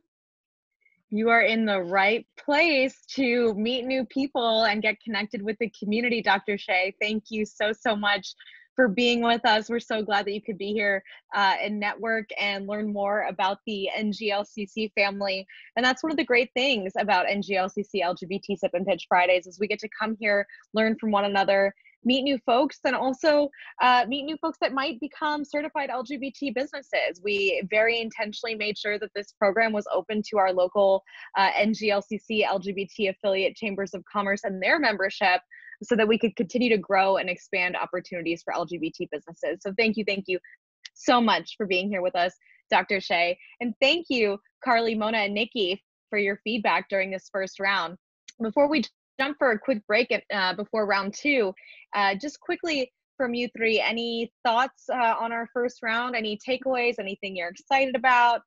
You are in the right place to meet new people and get connected with the community, Dr. Shea. Thank you so much for being with us. We're so glad that you could be here and network and learn more about the NGLCC family. And that's one of the great things about NGLCC LGBT Sip and Pitch Fridays is we get to come here, learn from one another, meet new folks, and also meet new folks that might become certified LGBT businesses. We very intentionally made sure that this program was open to our local NGLCC LGBT affiliate chambers of commerce and their membership so that we could continue to grow and expand opportunities for LGBT businesses. So thank you so much for being here with us, Dr. Shea. And thank you, Carly, Mona, and Nikki, for your feedback during this first round. Before we jump for a quick break before round two, just quickly from you three, any thoughts on our first round? Any takeaways? Anything you're excited about?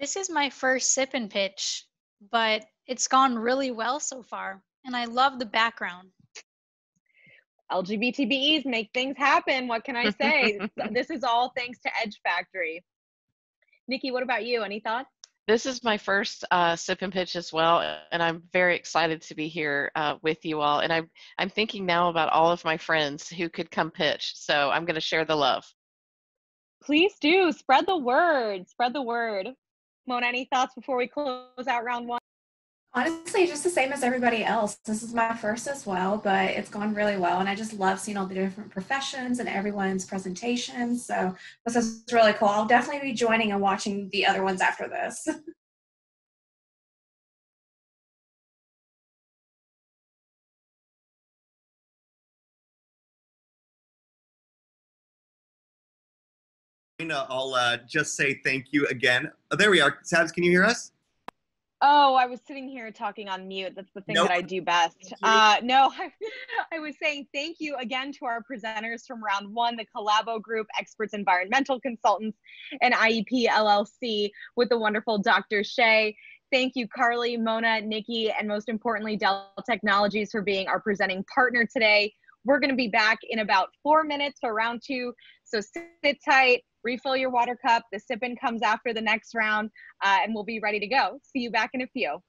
This is my first sip and pitch, but it's gone really well so far, and I love the background. LGBTBEs make things happen. What can I say? This is all thanks to Edge Factory. Nikki, what about you? Any thoughts? This is my first sip and pitch as well, and I'm very excited to be here with you all. And I'm thinking now about all of my friends who could come pitch, so I'm going to share the love. Please do. Spread the word. Spread the word. Mona, any thoughts before we close out round one? Honestly, just the same as everybody else. This is my first as well, but it's gone really well. And I just love seeing all the different professions and everyone's presentations. So this is really cool. I'll definitely be joining and watching the other ones after this. I'll just say thank you again. Oh, there we are. Sabs, can you hear us? Oh, I was sitting here talking on mute. That's the thing that I do best. No, I was saying thank you again to our presenters from round one, the Collabo Group, Experts Environmental Consultants, and IEP LLC with the wonderful Dr. Shea. Thank you, Carly, Mona, Nikki, and most importantly, Dell Technologies for being our presenting partner today. We're going to be back in about 4 minutes for round two. So sit tight, refill your water cup. The sip-in comes after the next round, and we'll be ready to go. See you back in a few.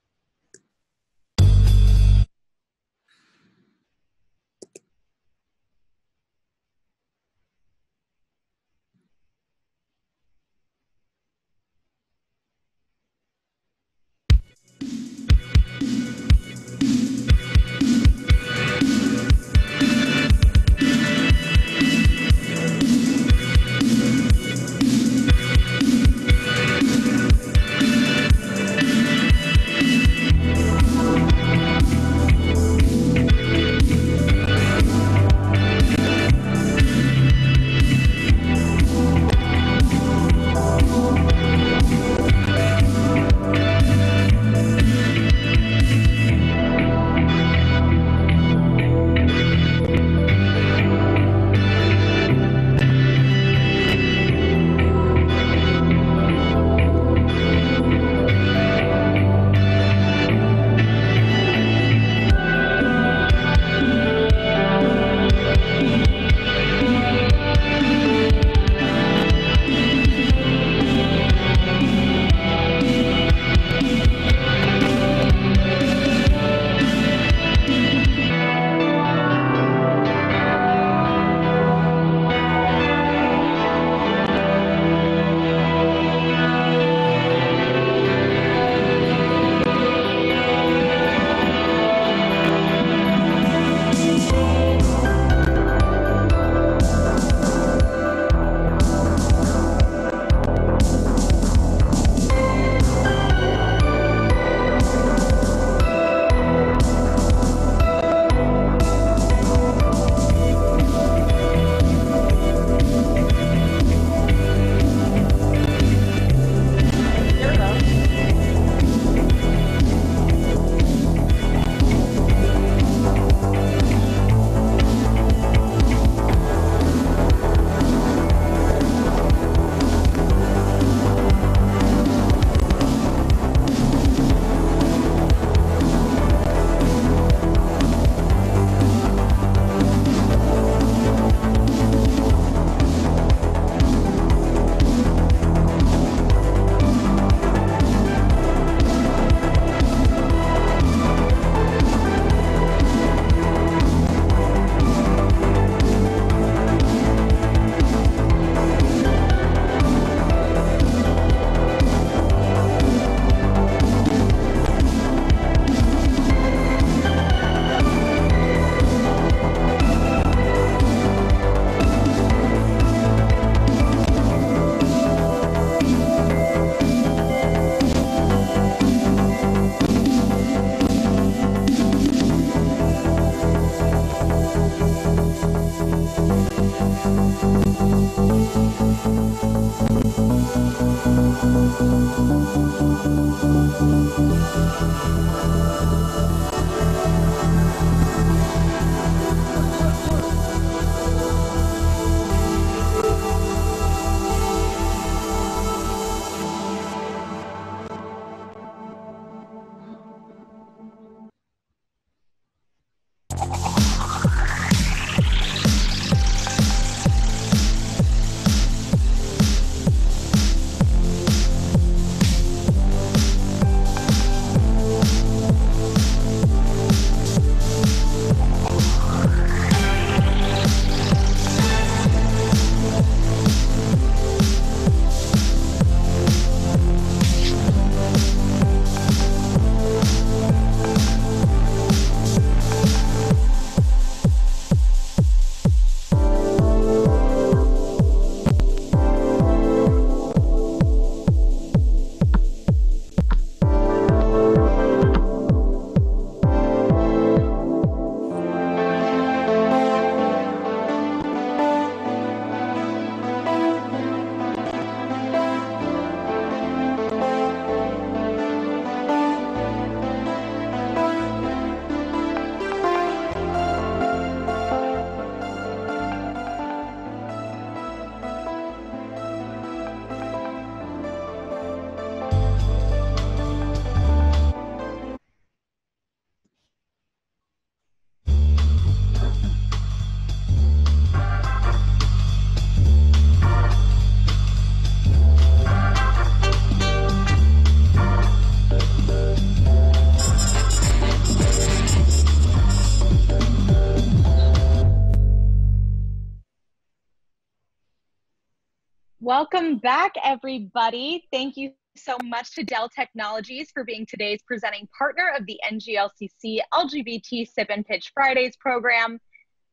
Welcome back, everybody. Thank you so much to Dell Technologies for being today's presenting partner of the NGLCC LGBT Sip and Pitch Fridays program.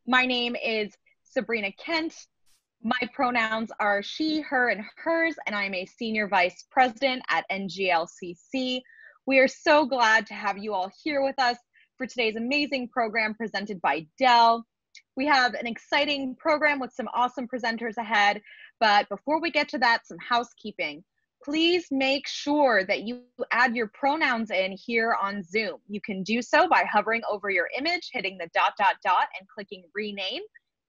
My name is Sabrina Kent. My pronouns are she, her, and hers, and I'm a senior vice president at NGLCC. We are so glad to have you all here with us for today's amazing program presented by Dell. We have an exciting program with some awesome presenters ahead, but before we get to that, some housekeeping. Please make sure that you add your pronouns in here on Zoom. You can do so by hovering over your image, hitting the ... and clicking rename.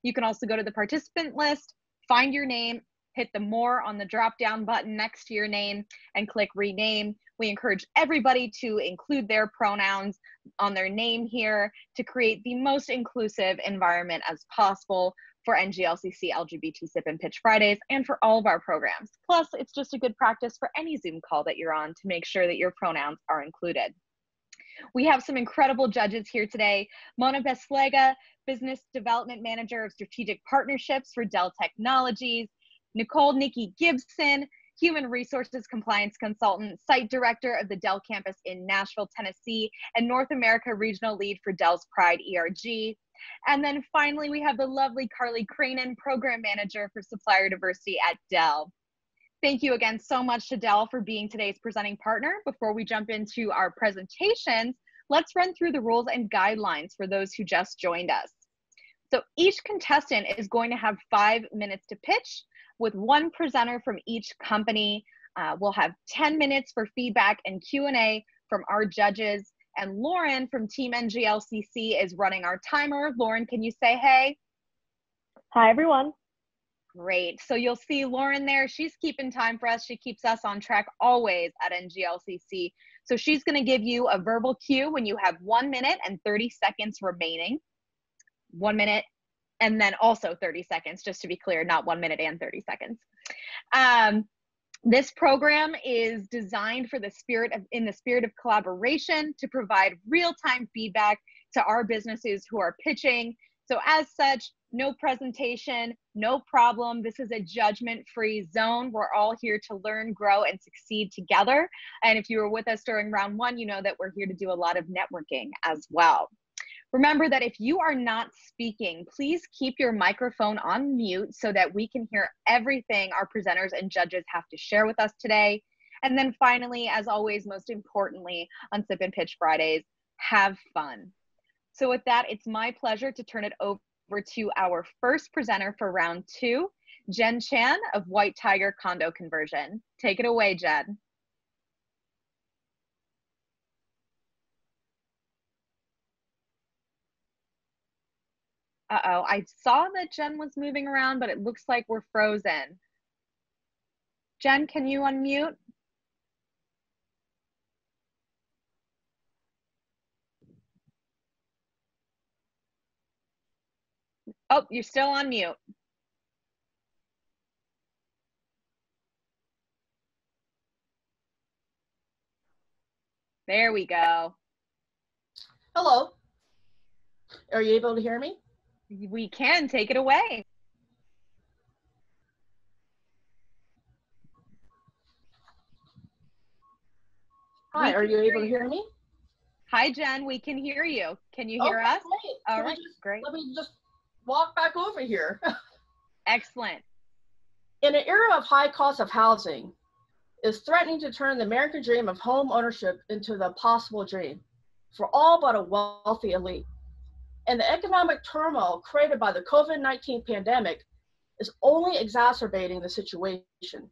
You can also go to the participant list, find your name, hit the more on the drop-down button next to your name, and click rename. We encourage everybody to include their pronouns on their name here to create the most inclusive environment as possible for NGLCC LGBT Sip and Pitch Fridays and for all of our programs. Plus, it's just a good practice for any Zoom call that you're on to make sure that your pronouns are included. We have some incredible judges here today. Mona Beslega, Business Development Manager of Strategic Partnerships for Dell Technologies. Nicole Nikki Gibson, Human Resources Compliance Consultant, Site Director of the Dell Campus in Nashville, Tennessee, and North America Regional Lead for Dell's Pride ERG. And then finally, we have the lovely Carly Cranen, Program Manager for Supplier Diversity at Dell. Thank you again so much to Dell for being today's presenting partner. Before we jump into our presentations, let's run through the rules and guidelines for those who just joined us. So each contestant is going to have 5 minutes to pitch, with one presenter from each company. We'll have 10 minutes for feedback and Q&A from our judges. And Lauren from Team NGLCC is running our timer. Lauren, can you say hey? Hi, everyone. Great. So you'll see Lauren there. She's keeping time for us. She keeps us on track always at NGLCC. So she's going to give you a verbal cue when you have 1 minute and 30 seconds remaining. 1 minute and then also 30 seconds, just to be clear, not 1 minute and 30 seconds. This program is designed for in the spirit of collaboration to provide real-time feedback to our businesses who are pitching. So as such, no presentation, no problem. This is a judgment-free zone. We're all here to learn, grow, and succeed together. And if you were with us during round one, you know that we're here to do a lot of networking as well. Remember that if you are not speaking, please keep your microphone on mute so that we can hear everything our presenters and judges have to share with us today. And then finally, as always, most importantly, on Sip and Pitch Fridays, have fun. So with that, it's my pleasure to turn it over to our first presenter for round two, Jen Chan of White Tiger Condo Conversion. Take it away, Jen. Uh-oh, I saw that Jen was moving around, but it looks like we're frozen. Jen, can you unmute? Oh, you're still on mute. There we go. Hello. Are you able to hear me? We can. Take it away. Hi, are you able to hear me? Hi, Jen. We can hear you. Can you hear us? Great. All right, great. Let me just walk back over here. Excellent. In an era of high cost of housing, is threatening to turn the American dream of home ownership into the possible dream for all but a wealthy elite. And the economic turmoil created by the COVID-19 pandemic is only exacerbating the situation.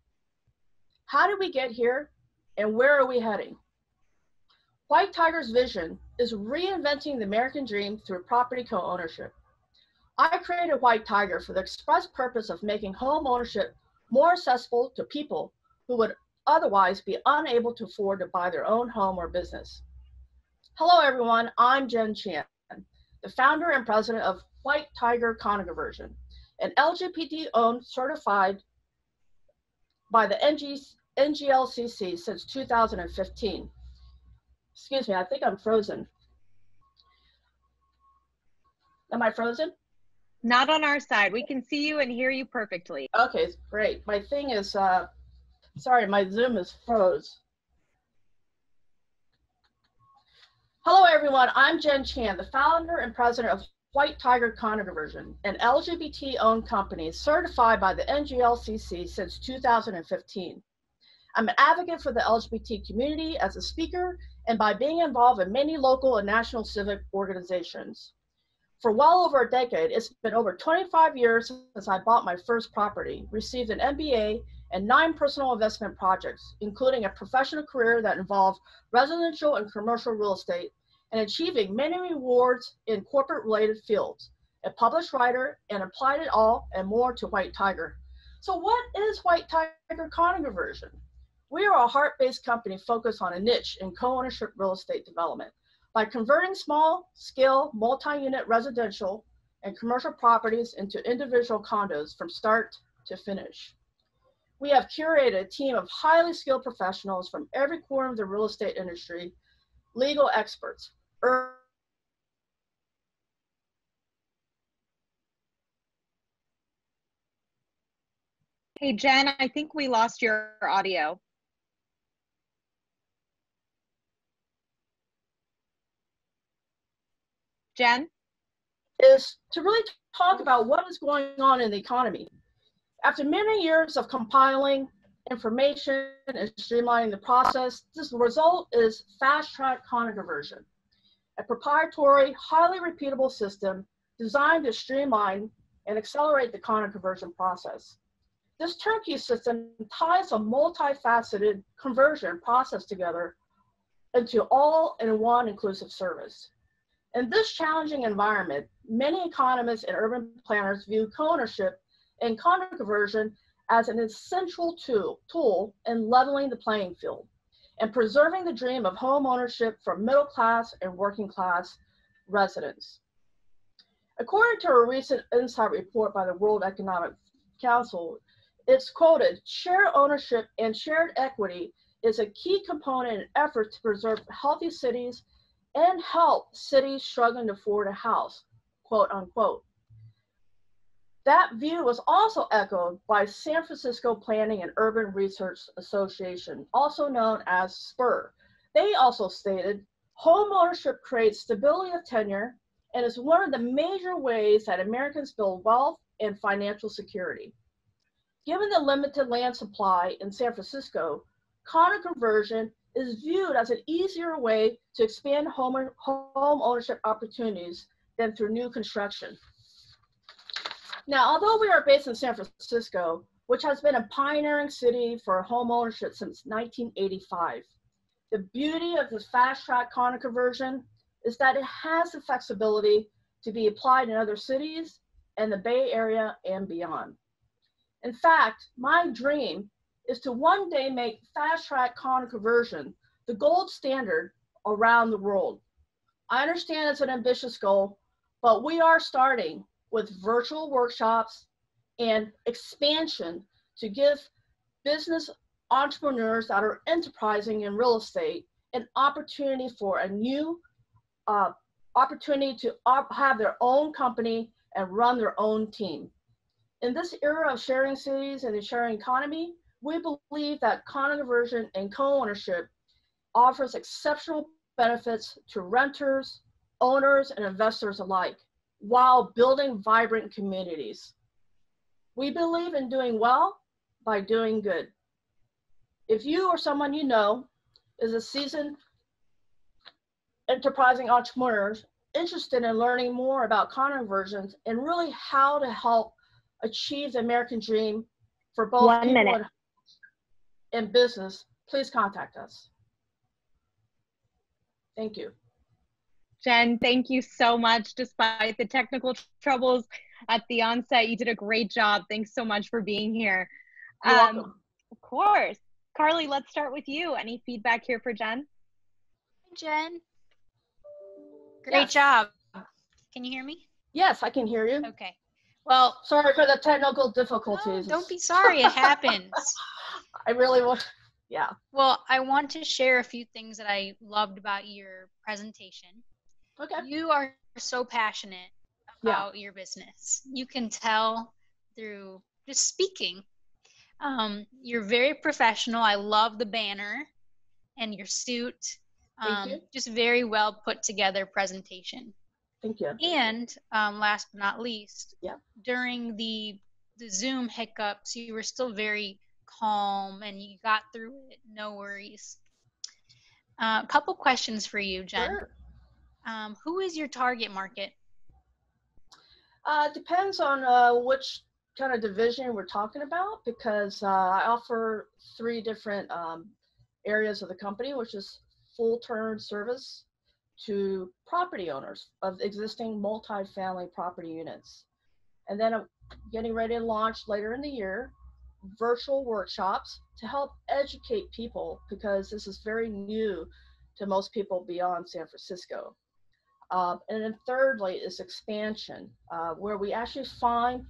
How did we get here and where are we heading? White Tiger's vision is reinventing the American dream through property co-ownership. I created White Tiger for the express purpose of making home ownership more accessible to people who would otherwise be unable to afford to buy their own home or business. Hello everyone, I'm Jen Chan, the founder and president of White Tiger Condo Conversion, an LGBT-owned certified by the NGLCC since 2015. Excuse me, I think I'm frozen. Am I frozen? Not on our side. We can see you and hear you perfectly. Okay, great. My thing is, sorry, my Zoom is froze. Hello, everyone. I'm Jen Chan, the founder and president of White Tiger Conversion, an LGBT-owned company certified by the NGLCC since 2015. I'm an advocate for the LGBT community as a speaker and by being involved in many local and national civic organizations. For well over a decade, it's been over 25 years since I bought my first property, received an MBA, and 9 personal investment projects, including a professional career that involved residential and commercial real estate, and achieving many rewards in corporate-related fields, a published writer, and applied it all and more to White Tiger. So what is White Tiger Conversion? We are a heart-based company focused on a niche in co-ownership real estate development. By converting small-scale, multi-unit residential and commercial properties into individual condos from start to finish. We have curated a team of highly skilled professionals from every corner of the real estate industry, legal experts, Hey, Jen, I think we lost your audio. Jen? Is to really talk about what is going on in the economy. After many years of compiling information and streamlining the process, this result is Fast Track Conversion, a proprietary, highly repeatable system designed to streamline and accelerate the conversion process. This turnkey system ties a multifaceted conversion process together into all-in-one inclusive service. In this challenging environment, many economists and urban planners view co-ownership and conversion as an essential tool in leveling the playing field and preserving the dream of home ownership for middle class and working class residents. According to a recent insight report by the World Economic Council, it's quoted, "Shared ownership and shared equity is a key component in efforts to preserve healthy cities and help cities struggling to afford a house," quote unquote. That view was also echoed by San Francisco Planning and Urban Research Association, also known as SPUR. They also stated, "Home ownership creates stability of tenure and is one of the major ways that Americans build wealth and financial security." Given the limited land supply in San Francisco, conversion is viewed as an easier way to expand home ownership opportunities than through new construction. Now, although we are based in San Francisco, which has been a pioneering city for home ownership since 1985, the beauty of this fast track conversion is that it has the flexibility to be applied in other cities and the Bay Area and beyond. In fact, my dream is to one day make fast track conversion the gold standard around the world. I understand it's an ambitious goal, but we are starting with virtual workshops and expansion to give business entrepreneurs that are enterprising in real estate an opportunity for a new opportunity to have their own company and run their own team. In this era of sharing cities and the sharing economy, we believe that conversion and co-ownership offers exceptional benefits to renters, owners, and investors alike, while building vibrant communities. We believe in doing well by doing good. If you or someone you know is a seasoned enterprising entrepreneur interested in learning more about conversions and really how to help achieve the American dream for both people and business, please contact us. Thank you. Jen, thank you so much. Despite the technical troubles at the onset, you did a great job. Thanks so much for being here. You're welcome. Of course. Carly, let's start with you. Any feedback here for Jen? Hi, Jen. Great job. Can you hear me? Yes, I can hear you. Okay. Well, sorry for the technical difficulties. No, don't be sorry. It happens. I really want, yeah. Well, I want to share a few things that I loved about your presentation. Okay. You are so passionate about your business. You can tell through just speaking. You're very professional. I love the banner and your suit. Thank you. Just very well put together presentation. Thank you. And last but not least, Yeah. during the Zoom hiccups, you were still very calm and you got through it. No worries. A couple questions for you, Jen. Sure. Who is your target market? Depends on which kind of division we're talking about, because I offer 3 different areas of the company, which is full-term service to property owners of existing multi-family property units. And then I'm getting ready to launch later in the year virtual workshops to help educate people, because this is very new to most people beyond San Francisco. And then thirdly is expansion, where we actually find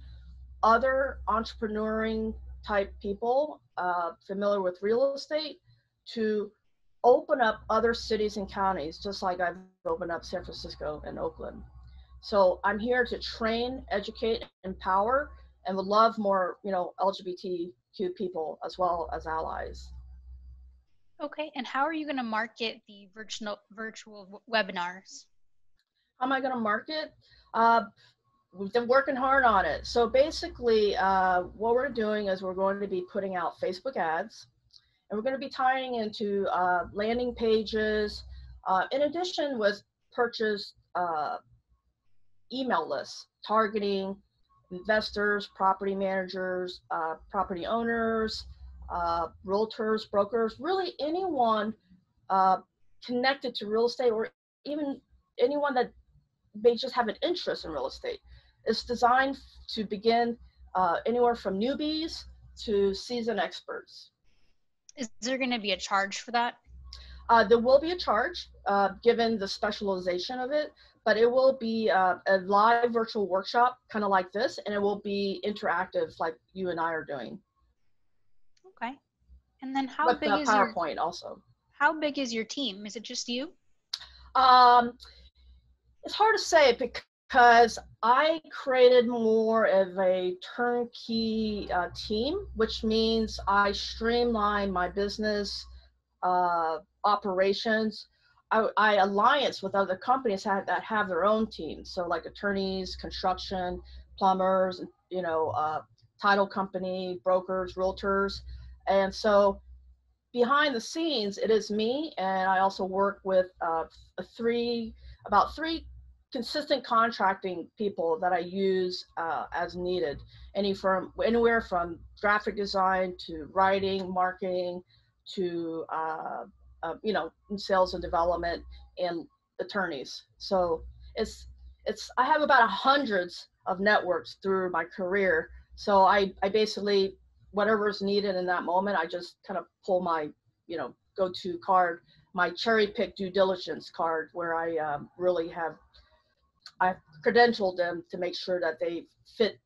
other entrepreneuring type people familiar with real estate to open up other cities and counties, just like I've opened up San Francisco and Oakland. So I'm here to train, educate, empower, and would love more, LGBTQ people as well as allies. Okay, and how are you going to market the virtual webinars? How am I going to market? We've been working hard on it. So basically, what we're doing is we're going to be putting out Facebook ads, and we're going to be tying into landing pages, in addition with purchase email lists, targeting investors, property managers, property owners, realtors, brokers, really anyone connected to real estate, or even anyone that may just have an interest in real estate. It's designed to begin anywhere from newbies to seasoned experts. Is there going to be a charge for that? There will be a charge given the specialization of it, but it will be a live virtual workshop, kind of like this, and it will be interactive like you and I are doing. Okay. And then how with big the is PowerPoint also. How big is your team? Is it just you? It's hard to say because I created more of a turnkey team, which means I streamline my business operations. I alliance with other companies that have their own teams. So like attorneys, construction, plumbers, title company, brokers, realtors. And so behind the scenes, it is me. And I also work with about three consistent contracting people that I use as needed. Anywhere from graphic design to writing, marketing, to sales and development and attorneys. So I have about hundreds of networks through my career. So I basically, whatever is needed in that moment, I just kind of pull my, go-to card, my cherry pick due diligence card, where I really I've credentialed them to make sure that they fit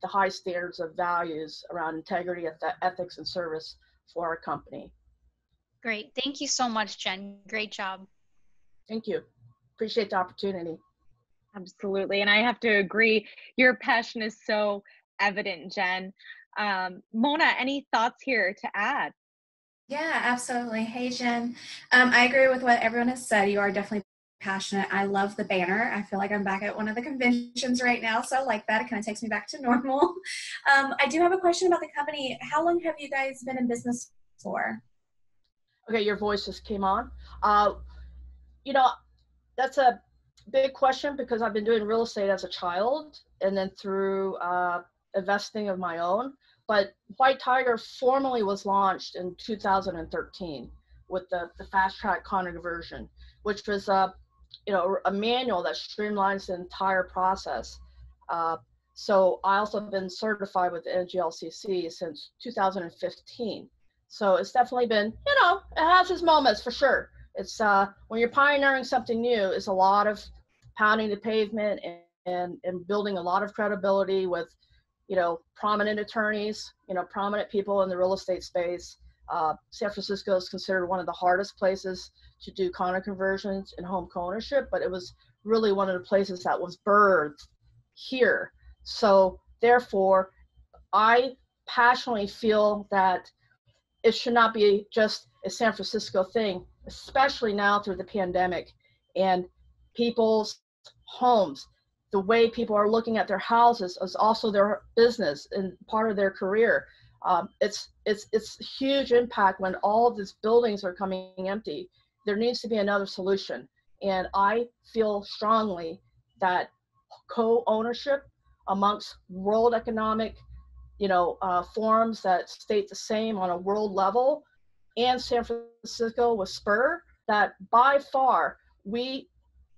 the high standards of values around integrity, ethics, and service for our company. Great. Thank you so much, Jen. Great job. Thank you. Appreciate the opportunity. Absolutely. And I have to agree, your passion is so evident, Jen. Mona, any thoughts here to add? Yeah, absolutely. Hey, Jen. I agree with what everyone has said. You are definitely passionate. I love the banner. I feel like I'm back at one of the conventions right now, so I like that. It kind of takes me back to normal. I do have a question about the company. How long have you guys been in business for? Okay, your voice just came on. That's a big question because I've been doing real estate as a child and then through investing of my own. But White Tiger formally was launched in 2013 with the fast track conversion, which was a manual that streamlines the entire process. So I also have been certified with the NGLCC since 2015. So it's definitely been, it has its moments for sure. It's when you're pioneering something new, it's a lot of pounding the pavement and building a lot of credibility with, prominent attorneys, prominent people in the real estate space. San Francisco is considered one of the hardest places to do condo conversions and home co-ownership, but it was really one of the places that was birthed here. So therefore, I passionately feel that it should not be just a San Francisco thing, especially now through the pandemic and people's homes. The way people are looking at their houses is also their business and part of their career. It's huge impact when all of these buildings are coming empty. There needs to be another solution. And I feel strongly that co-ownership amongst world economic forums that state the same on a world level, and San Francisco with Spur, that by far we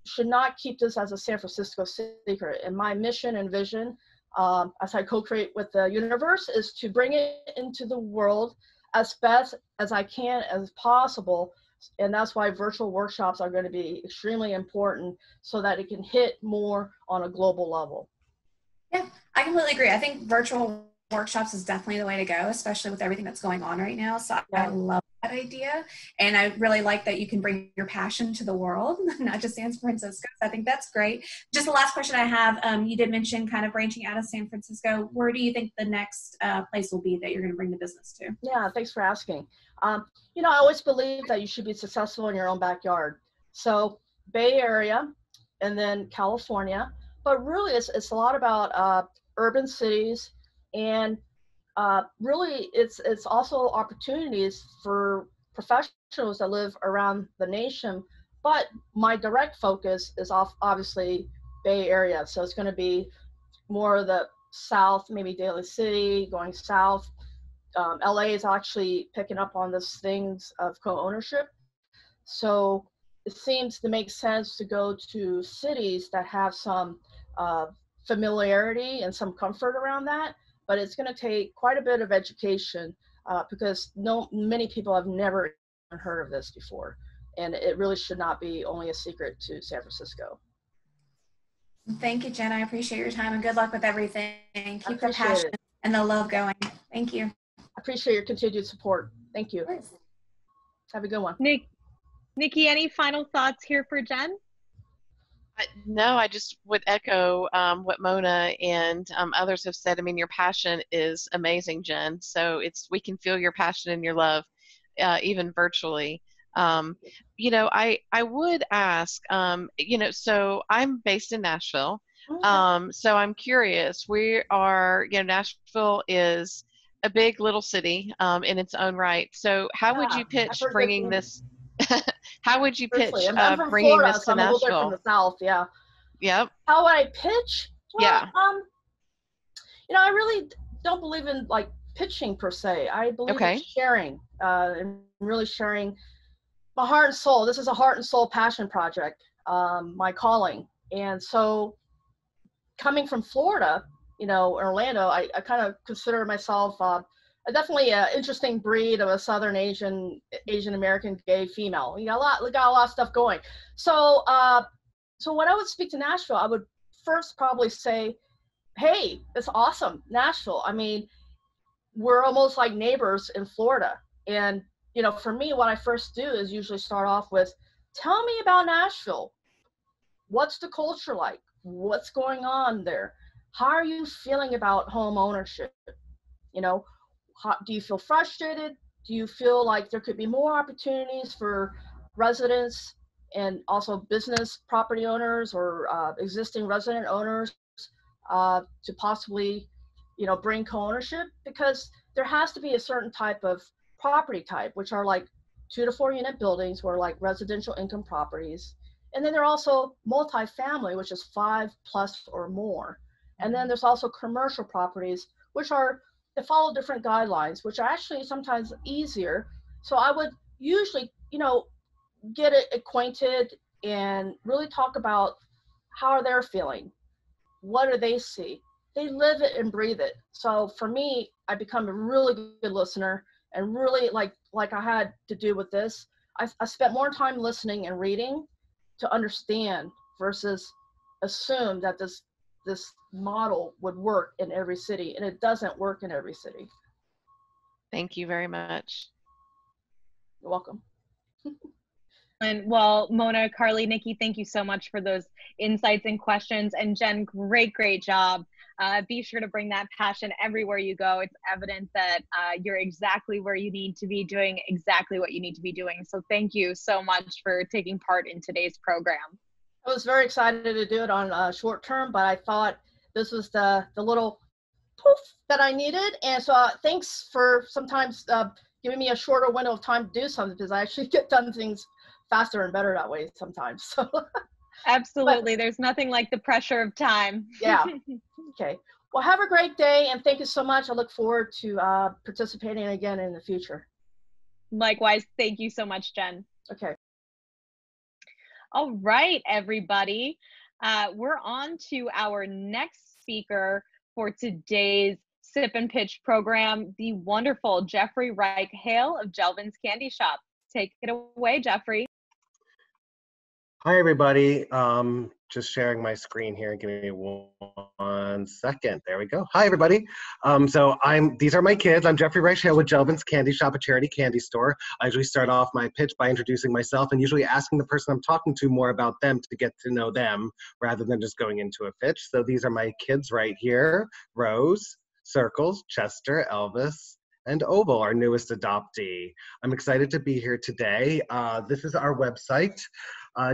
should not keep this as a San Francisco secret. And my mission and vision, as I co-create with the universe, is to bring it into the world as best as I can as possible. And that's why virtual workshops are going to be extremely important, so that it can hit more on a global level. Yeah, I completely agree. I think virtual workshops is definitely the way to go, especially with everything that's going on right now. So I love that idea. And I really like that you can bring your passion to the world, not just San Francisco. So I think that's great. Just the last question I have, you did mention kind of branching out of San Francisco. Where do you think the next place will be that you're going to bring the business to? Yeah, thanks for asking. I always believe that you should be successful in your own backyard. So Bay Area and then California, but really it's a lot about urban cities. And really, it's also opportunities for professionals that live around the nation. But my direct focus is obviously Bay Area. So it's going to be more of the south, maybe Daly City, going south. LA is actually picking up on this things of co-ownership. So it seems to make sense to go to cities that have some familiarity and some comfort around that. But it's going to take quite a bit of education because many people have never heard of this before. And it really should not be only a secret to San Francisco. Thank you, Jen. I appreciate your time and good luck with everything. Keep the passion and the love going. Thank you. I appreciate your continued support. Thank you. Have a good one. Nikki, any final thoughts here for Jen? No, I just would echo what Mona and others have said. I mean, your passion is amazing, Jen. So we can feel your passion and your love, even virtually. I would ask, so I'm based in Nashville. So I'm curious. We are, Nashville is a big little city in its own right. So how would you pitch bringing this? How would you pitch I'm from bringing Florida, this so to I'm a little bit from Nashville? the South, yeah. Yep. How would I pitch? Well, yeah. I really don't believe in like pitching per se. I believe in sharing and really sharing my heart and soul. This is a heart and soul passion project, my calling. And so coming from Florida, Orlando, I kind of consider myself definitely an interesting breed of a Southern Asian American gay female. We got a lot of stuff going. So when I would speak to Nashville, I would first probably say, hey, it's awesome, Nashville. I mean, we're almost like neighbors in Florida. And, for me, what I first do is usually start off with, tell me about Nashville. What's the culture like? What's going on there? How are you feeling about home ownership? Do you feel frustrated? Do you feel like there could be more opportunities for residents and also business property owners or existing resident owners to possibly, bring co-ownership? Because there has to be a certain type of property type, which are like 2 to 4 unit buildings or like residential income properties. And then there are also multifamily, which is 5+ or more. And then there's also commercial properties, which they follow different guidelines, which are actually sometimes easier. So I would usually, get it acquainted and really talk about how are they feeling? What do they see? They live it and breathe it. So for me, I become a really good listener and really like I had to do with this. I spent more time listening and reading to understand versus assume that this model would work in every city, and it doesn't work in every city. Thank you very much. You're welcome. And well, Mona, Carly, Nikki, thank you so much for those insights and questions. And Jen, great job. Be sure to bring that passion everywhere you go. It's evident that you're exactly where you need to be, doing exactly what you need to be doing. So thank you so much for taking part in today's program. I was very excited to do it on short term, but I thought this was the little poof that I needed. And so thanks for sometimes giving me a shorter window of time to do something, because I actually get done things faster and better that way sometimes. So absolutely. There's nothing like the pressure of time. Yeah. Okay. Well, have a great day, and thank you so much. I look forward to participating again in the future. Likewise. Thank you so much, Jen. Okay. All right, everybody. We're on to our next speaker for today's Sip and Pitch program, the wonderful Jeffrey Reich Hale of Jelvin's Candy Shop. Take it away, Jeffrey. Hi, everybody. Just sharing my screen here. Give me 1 second. There we go. Hi, everybody. These are my kids. I'm Jeffrey Reich Hale with Jelvin's Candy Shop, a charity candy store. I usually start off my pitch by introducing myself and usually asking the person I'm talking to more about them to get to know them rather than just going into a pitch. So these are my kids right here: Rose, Circles, Chester, Elvis, and Oval, our newest adoptee. I'm excited to be here today. This is our website.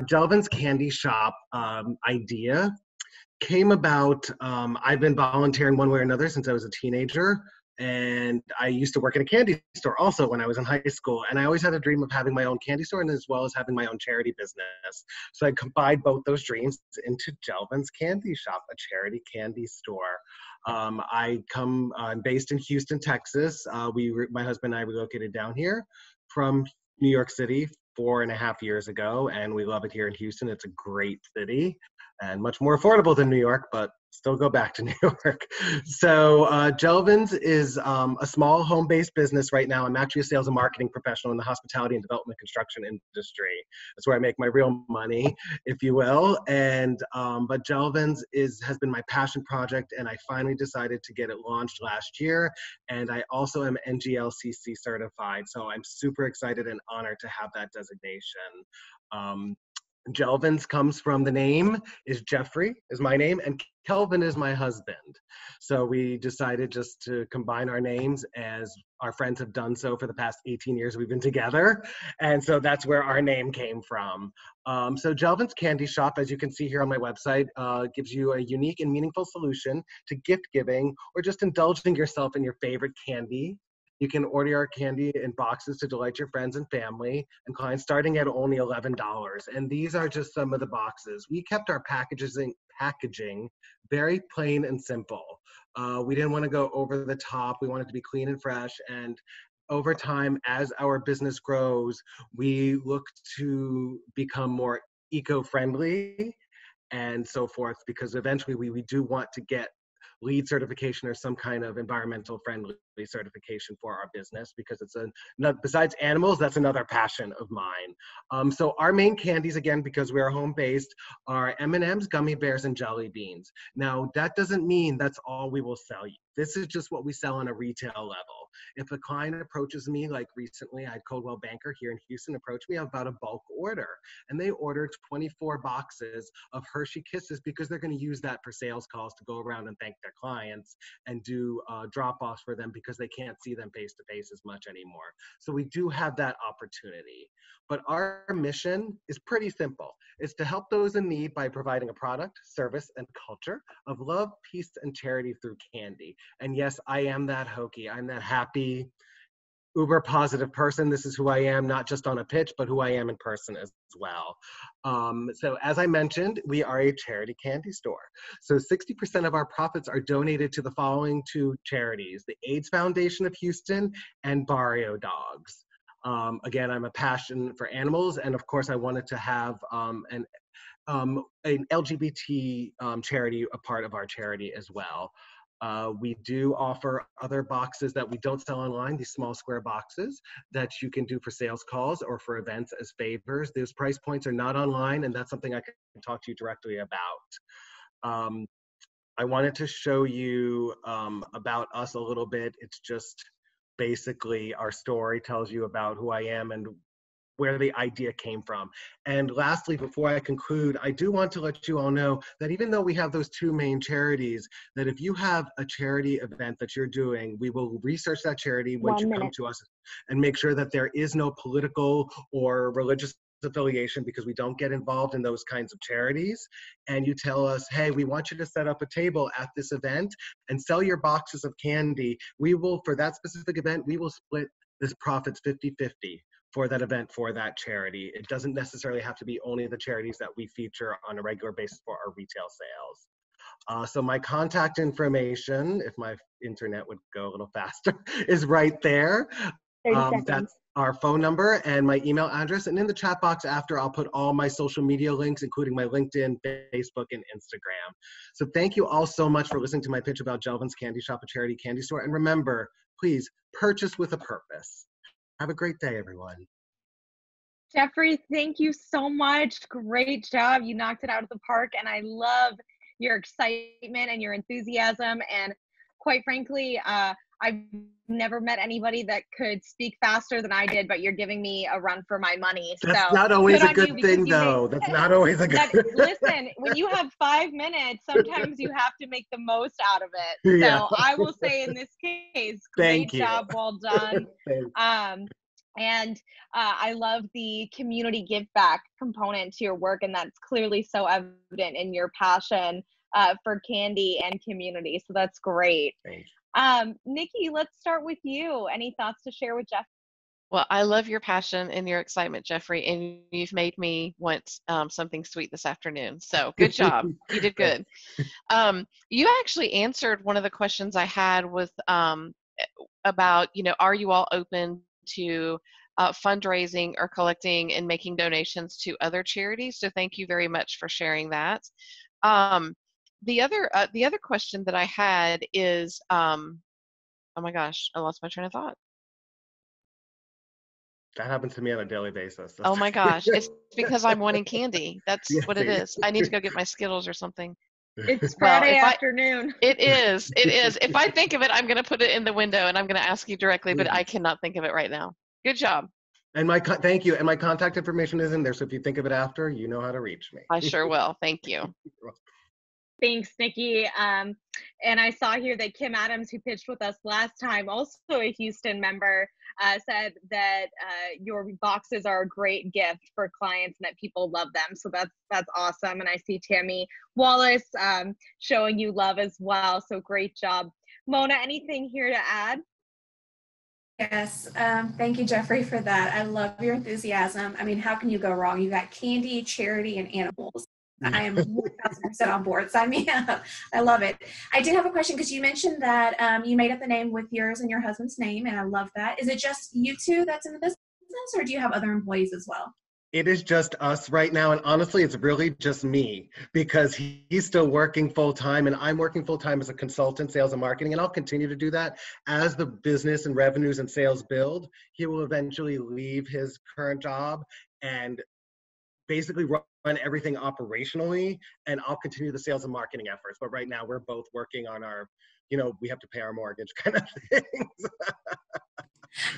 Jelvin's Candy Shop idea came about, I've been volunteering one way or another since I was a teenager, and I used to work at a candy store also when I was in high school, and I always had a dream of having my own candy store and as well as having my own charity business. So I combined both those dreams into Jelvin's Candy Shop, a charity candy store. I'm based in Houston, Texas. My husband and I relocated down here from New York City 4.5 years ago, and we love it here in Houston. It's a great city and much more affordable than New York, but still go back to New York. So Jelvin's is a small home-based business right now. I'm actually a sales and marketing professional in the hospitality and development construction industry. That's where I make my real money, if you will. And but Jelvin's has been my passion project, and I finally decided to get it launched last year. And I also am NGLCC certified, so I'm super excited and honored to have that designation. Jelvin's comes from the name is Jeffrey is my name and Kelvin is my husband. So we decided just to combine our names, as our friends have done so for the past 18 years we've been together. And so that's where our name came from. So Jelvin's Candy Shop, as you can see here on my website, gives you a unique and meaningful solution to gift giving or just indulging yourself in your favorite candy. You can order our candy in boxes to delight your friends and family and clients, starting at only $11. And these are just some of the boxes. We kept our packaging very plain and simple. We didn't want to go over the top. We wanted to be clean and fresh. And over time, as our business grows, we look to become more eco-friendly and so forth, because eventually we do want to get LEED certification or some kind of environmental friendly certification for our business, because it's besides animals, that's another passion of mine. So our main candies, again, because we are home based, are M&Ms, gummy bears, and jelly beans. Now that doesn't mean that's all we will sell you. This is just what we sell on a retail level. If a client approaches me, like recently, I had Coldwell Banker here in Houston approach me about a bulk order, and they ordered 24 boxes of Hershey Kisses because they're going to use that for sales calls to go around and thank their clients and do drop-offs for them because they can't see them face-to-face as much anymore. So we do have that opportunity. But our mission is pretty simple. It's to help those in need by providing a product, service, and culture of love, peace, and charity through candy. And yes, I am that hokey. I'm that happy, uber positive person. This is who I am, not just on a pitch, but who I am in person as well. So as I mentioned, we are a charity candy store. So 60% of our profits are donated to the following two charities: the AIDS Foundation of Houston and Barrio Dogs. Again, I'm a passion for animals, and of course I wanted to have an LGBT charity a part of our charity as well. We do offer other boxes that we don't sell online, these small square boxes that you can do for sales calls or for events as favors. Those price points are not online, and that's something I can talk to you directly about. I wanted to show you about us a little bit. It's just basically our story tells you about who I am and where the idea came from. And lastly, before I conclude, I do want to let you all know that even though we have those two main charities, that if you have a charity event that you're doing, we will research that charity once you come to us and make sure that there is no political or religious affiliation, because we don't get involved in those kinds of charities. And you tell us, hey, we want you to set up a table at this event and sell your boxes of candy. We will, for that specific event, we will split this profits 50-50 for that event, for that charity. It doesn't necessarily have to be only the charities that we feature on a regular basis for our retail sales. So my contact information, if my internet would go a little faster, is right there. 30 seconds. That's our phone number and my email address. And in the chat box after, I'll put all my social media links, including my LinkedIn, Facebook, and Instagram. So thank you all so much for listening to my pitch about Jelvin's Candy Shop, a charity candy store. And remember, please purchase with a purpose. Have a great day, everyone. Jeffrey, thank you so much. Great job. You knocked it out of the park, and I love your excitement and your enthusiasm. And quite frankly, I've never met anybody that could speak faster than I did, but you're giving me a run for my money. That's not always a good thing, though. That's not always a good thing. Listen, when you have 5 minutes, sometimes you have to make the most out of it. Yeah. So I will say in this case, great job, well done. And I love the community give back component to your work, and that's clearly so evident in your passion for candy and community. So that's great. Thanks. Nikki, let's start with you. Any thoughts to share with Jeff? Well, I love your passion and your excitement, Jeffrey, and you've made me want something sweet this afternoon. So good job. You did good. You actually answered one of the questions I had with about, are you all open to fundraising or collecting and making donations to other charities? So thank you very much for sharing that. The other question that I had is, oh my gosh, I lost my train of thought. That happens to me on a daily basis. Oh my gosh, it's because I'm wanting candy. That's what it is. I need to go get my Skittles or something. It's Friday afternoon. It is. If I think of it, I'm going to put it in the window and I'm going to ask you directly, but I cannot think of it right now. Good job. And thank you. And my contact information is in there. So if you think of it after, you know how to reach me. I sure will. Thank you. Thanks, Nikki. And I saw here that Kim Adams, who pitched with us last time, also a Houston member, said that your boxes are a great gift for clients and that people love them. So that's awesome. And I see Tammy Wallace showing you love as well. So great job. Mona, anything here to add? Yes, thank you, Jeffrey, for that. I love your enthusiasm. I mean, how can you go wrong? You got candy, charity, and animals. I am 1,000% on board. Sign me up. I love it. I did have a question because you mentioned that you made up the name with yours and your husband's name, and I love that. Is it just you two that's in the business, or do you have other employees as well? It is just us right now, and honestly, it's really just me because he's still working full-time, and I'm working full-time as a consultant, sales and marketing, and I'll continue to do that as the business and revenues and sales build. He will eventually leave his current job and basically run everything operationally, and I'll continue the sales and marketing efforts. But right now, we're both working on our, we have to pay our mortgage kind of things.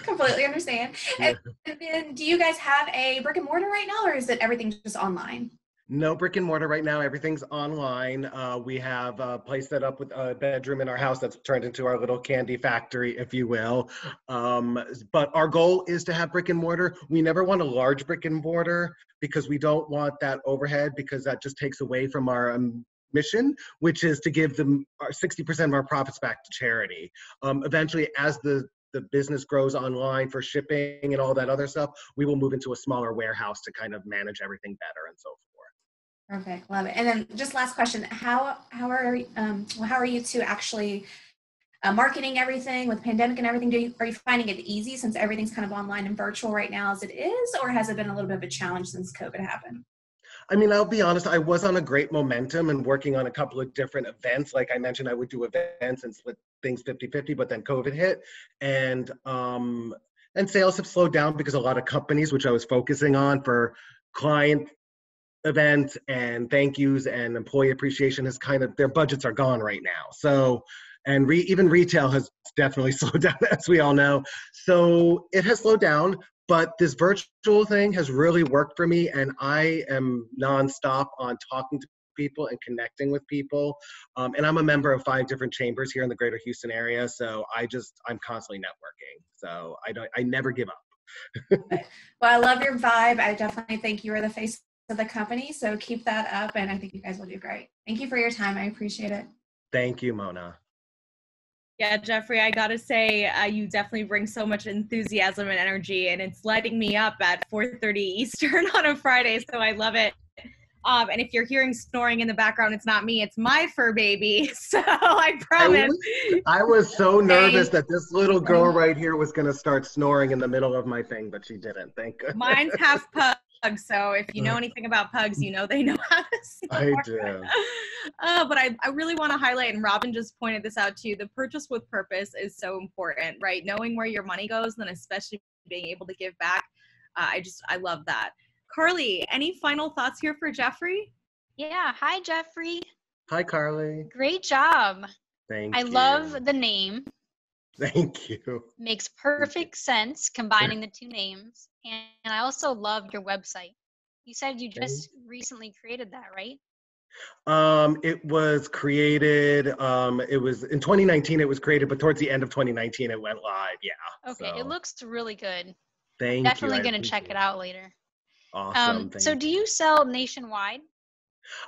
Completely understand. And then do you guys have a brick and mortar right now, or is it everything just online? No brick and mortar right now. Everything's online. We have a place set up with a bedroom in our house that's turned into our little candy factory, if you will. But our goal is to have brick and mortar. We never want a large brick and mortar because we don't want that overhead, because that just takes away from our mission, which is to give them 60% of our profits back to charity. Eventually, as the business grows online for shipping and all that other stuff, we will move into a smaller warehouse to kind of manage everything better and so forth. Perfect, love it. And then just last question: how are you two actually marketing everything with pandemic and everything? Are you finding it easy since everything's kind of online and virtual right now as it is, or has it been a little bit of a challenge since COVID happened? I mean, I'll be honest, I was on a great momentum and working on a couple of different events. Like I mentioned, I would do events and split things 50-50, but then COVID hit. And sales have slowed down because a lot of companies, which I was focusing on for client events and thank yous and employee appreciation, has kind of, their budgets are gone right now. So, and even retail has definitely slowed down, as we all know. So it has slowed down. But this virtual thing has really worked for me, and I am nonstop on talking to people and connecting with people. And I'm a member of 5 different chambers here in the greater Houston area. So I'm constantly networking. So I never give up. Well, I love your vibe. I definitely think you are the face of the company. So keep that up. And I think you guys will do great. Thank you for your time. I appreciate it. Thank you, Mona. Yeah, Jeffrey, I gotta say, you definitely bring so much enthusiasm and energy, and it's lighting me up at 4:30 Eastern on a Friday, so I love it. And if you're hearing snoring in the background, it's not me, it's my fur baby. So I promise. I was so nervous that this little girl right here was going to start snoring in the middle of my thing, but she didn't. Thank goodness. Mine's half pug, so if you know anything about pugs, you know they know how to snore. I do. But I really want to highlight, and Robin just pointed this out too, the purchase with purpose is so important, right? Knowing where your money goes, and especially being able to give back. I love that. Carly, any final thoughts here for Jeffrey? Yeah. Hi, Jeffrey. Hi, Carly. Great job. Thank I you. love the name. Thank you. Makes perfect sense combining the 2 names. And I also love your website. You said you just recently created that, right? It was created, it was in 2019 it was created, but towards the end of 2019 it went live. Yeah. Okay. So. It looks really good. Thank Definitely you. going to check it out later. Awesome. So do you sell nationwide?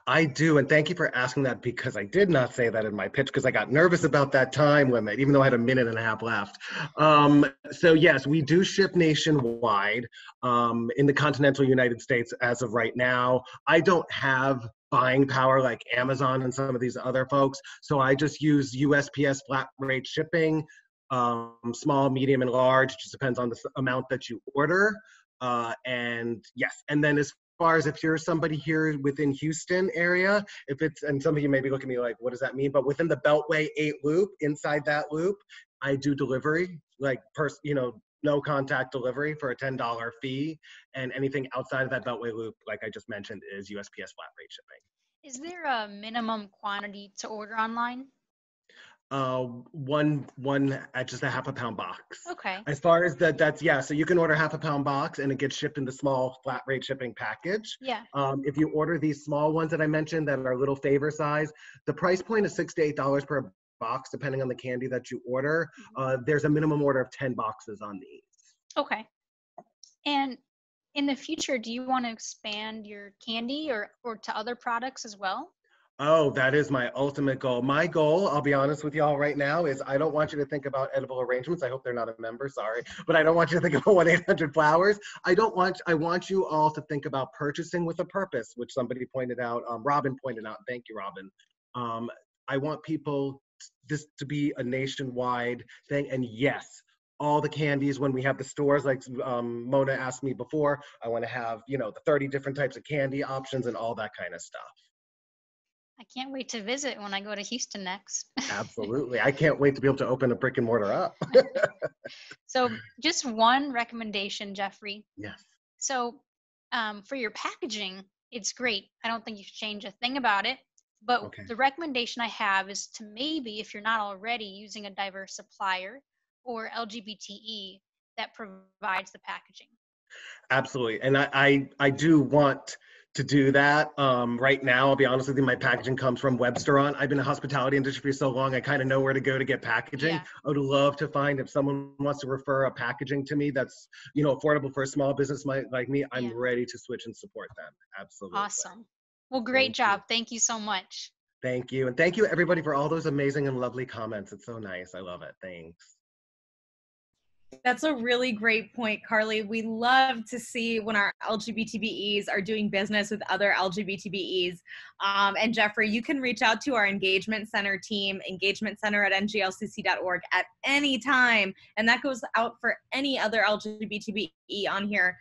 I do, and thank you for asking that, because I did not say that in my pitch because I got nervous about that time limit, even though I had a minute and a half left. So yes, we do ship nationwide in the continental United States as of right now. I don't have buying power like Amazon and some of these other folks, so I just use USPS flat rate shipping, small, medium, and large. It just depends on the amount that you order. And yes, and then as far as if you're somebody here within Houston area, and some of you may be looking at me like, what does that mean? But within the Beltway 8 loop, inside that loop, I do delivery, like no contact delivery for a $10 fee. And anything outside of that Beltway loop, like I just mentioned, is USPS flat rate shipping. Is there a minimum quantity to order online? Just a half a pound box. Okay. As far as so you can order half a pound box and it gets shipped in the small flat rate shipping package. Yeah. If you order these small ones that I mentioned that are little favor size, the price point is $6 to $8 per box, depending on the candy that you order. There's a minimum order of 10 boxes on these. Okay. And in the future, do you want to expand your candy or to other products as well? Oh, that is my ultimate goal. My goal, I'll be honest with y'all right now, is I don't want you to think about edible arrangements. I hope they're not a member, sorry. But I don't want you to think about 1-800-Flowers. I want you all to think about purchasing with a purpose, which somebody pointed out, Robin pointed out. Thank you, Robin. I want this to be a nationwide thing. And yes, all the candies, when we have the stores, like Mona asked me before, I want to have, the 30 different types of candy options and all that kind of stuff. I can't wait to visit when I go to Houston next. Absolutely. I can't wait to be able to open a brick and mortar up. So just one recommendation, Jeffrey. Yes. So for your packaging, it's great. I don't think you should change a thing about it. But the recommendation I have is to maybe, if you're not already using a diverse supplier or LGBTE that provides the packaging. Absolutely. And I do want to do that. Right now, I'll be honest with you, my packaging comes from Webstaurant. I've been in the hospitality industry for so long, I kind of know where to go to get packaging. Yeah. I would love to find, if someone wants to refer a packaging to me that's, affordable for a small business like me, I'm ready to switch and support them. Absolutely. Awesome. Well, great job. Thank you so much. Thank you. And thank you everybody for all those amazing and lovely comments. It's so nice. I love it. Thanks. That's a really great point, Carly. We love to see when our LGBTBEs are doing business with other LGBTBEs. And Jeffrey, you can reach out to our engagement center team, engagementcenter@nglcc.org at any time. And that goes out for any other LGBTBE on here.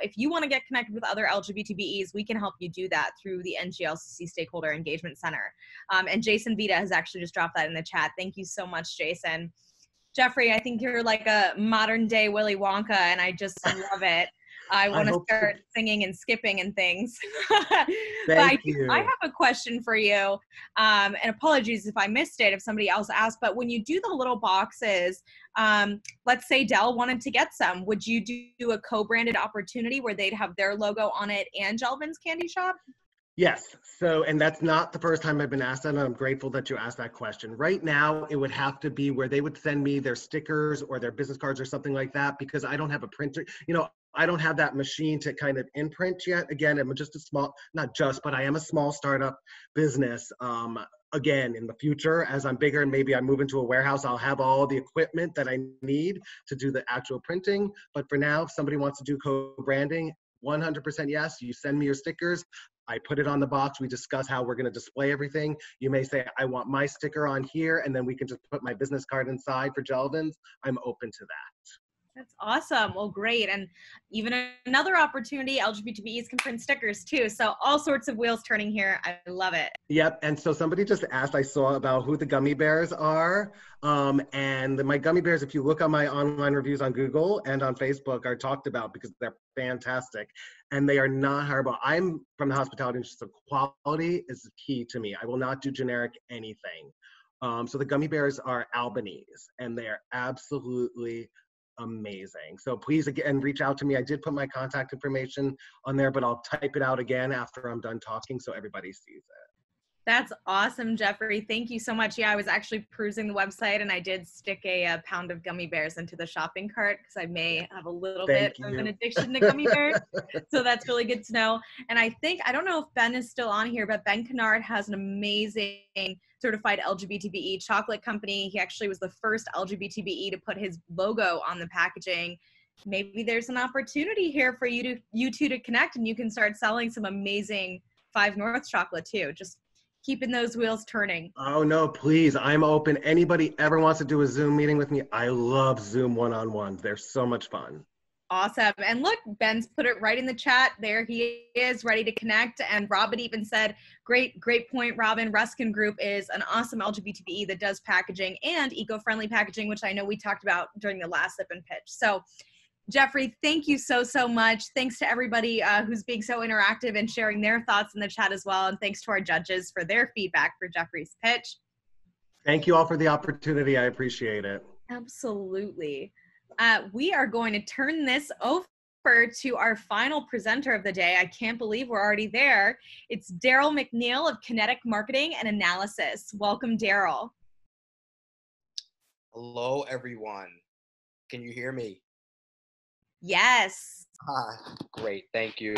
If you want to get connected with other LGBTBEs, we can help you do that through the NGLCC Stakeholder Engagement Center. And Jason Vita has actually just dropped that in the chat. Thank you so much, Jason. Jeffrey, I think you're like a modern day Willy Wonka, and I just love it. I want to hope start so. singing and skipping and things. Thank you. I have a question for you. And apologies if I missed it, if somebody else asked, but when you do the little boxes, let's say Dell wanted to get some, would you do a co-branded opportunity where they'd have their logo on it and Jelvin's Candy Shop? Yes. So, and that's not the first time I've been asked that, and I'm grateful that you asked that question. Right now, it would have to be where they would send me their stickers or their business cards or something like that, because I don't have a printer. I don't have that machine to kind of imprint yet. Again, I'm just a small, not just, but I am a small startup business. Again, in the future, as I'm bigger and maybe I move into a warehouse, I'll have all the equipment that I need to do the actual printing. But for now, if somebody wants to do co-branding, 100% yes. You send me your stickers. I put it on the box. We discuss how we're going to display everything. You may say, I want my sticker on here, and then we can just put my business card inside for Jelvin's. I'm open to that. That's awesome. Well, great. And even another opportunity, LGBTQIs can print stickers too. So all sorts of wheels turning here. I love it. Yep. And so somebody just asked, I saw about who the gummy bears are. And my gummy bears, if you look on my online reviews on Google and on Facebook, are talked about because they're fantastic and they are not horrible. I'm from the hospitality industry, so quality is key to me. I will not do generic anything. So the gummy bears are Albanese and they are absolutely amazing. So please, again, reach out to me. I did put my contact information on there, but I'll type it out again after I'm done talking so everybody sees it. That's awesome, Jeffrey. Thank you so much. Yeah, I was actually perusing the website and I did stick a pound of gummy bears into the shopping cart because I may have a little bit of an addiction to gummy bears. So that's really good to know. And I don't know if Ben is still on here, but Ben Kennard has an amazing certified LGBTBE chocolate company. He actually was the first LGBTBE to put his logo on the packaging. Maybe there's an opportunity here for you two to connect and you can start selling some amazing 5 North chocolate too. Just keeping those wheels turning. Oh no, please. I'm open. Anybody ever wants to do a Zoom meeting with me? I love Zoom one-on-ones. They're so much fun. Awesome. And look, Ben's put it right in the chat. There he is, ready to connect. And Robin even said, great point, Robin. Ruskin Group is an awesome LGBTBE that does packaging and eco-friendly packaging, which I know we talked about during the last Sip and Pitch. So Jeffrey, thank you so much. Thanks to everybody who's being so interactive and sharing their thoughts in the chat as well. And thanks to our judges for their feedback for Jeffrey's pitch. Thank you all for the opportunity. I appreciate it. Absolutely. We are going to turn this over to our final presenter of the day. I can't believe we're already there. It's Daryl McNeil of Kinetic Marketing and Analysis. Welcome, Daryl. Hello, everyone. Can you hear me? Yes. Great, thank you.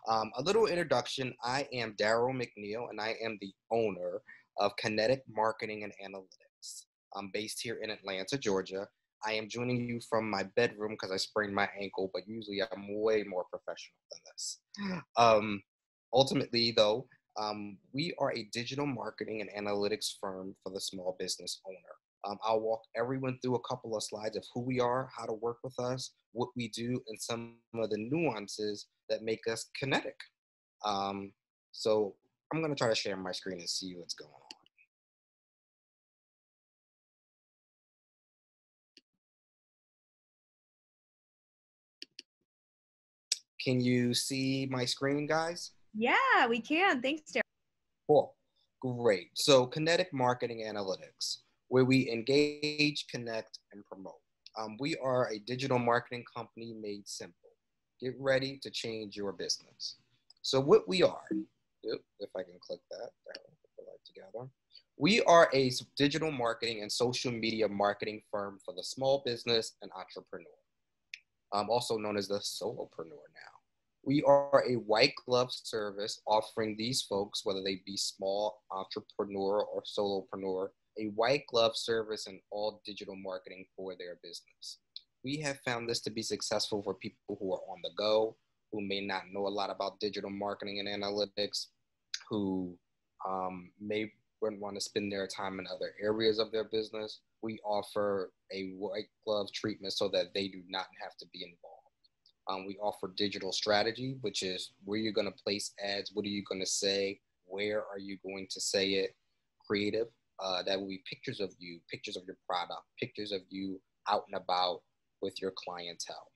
A little introduction. I am Daryl McNeil, and I am the owner of Kinetic Marketing and Analytics. I'm based here in Atlanta, Georgia. I am joining you from my bedroom because I sprained my ankle, but usually I'm way more professional than this. Ultimately, though, we are a digital marketing and analytics firm for the small business owner. I'll walk everyone through a couple of slides of who we are, how to work with us, what we do, and some of the nuances that make us kinetic. So I'm going to try to share my screen and see what's going on. Can you see my screen, guys? Yeah, we can. Thanks, Daryl. Cool. Great. So Kinetic Marketing Analytics, where we engage, connect, and promote. We are a digital marketing company made simple. Get ready to change your business. So what we are, if I can click that, put the light together. We are a digital marketing and social media marketing firm for the small business and entrepreneur, also known as the solopreneur now. We are a white glove service offering these folks, whether they be small entrepreneur or solopreneur, a white glove service in all digital marketing for their business. We have found this to be successful for people who are on the go, who may not know a lot about digital marketing and analytics, who may want to spend their time in other areas of their business. We offer a white glove treatment so that they do not have to be involved. We offer digital strategy, which is where you're going to place ads, what are you going to say, where are you going to say it, creative. That will be pictures of you, pictures of your product, pictures of you out and about with your clientele.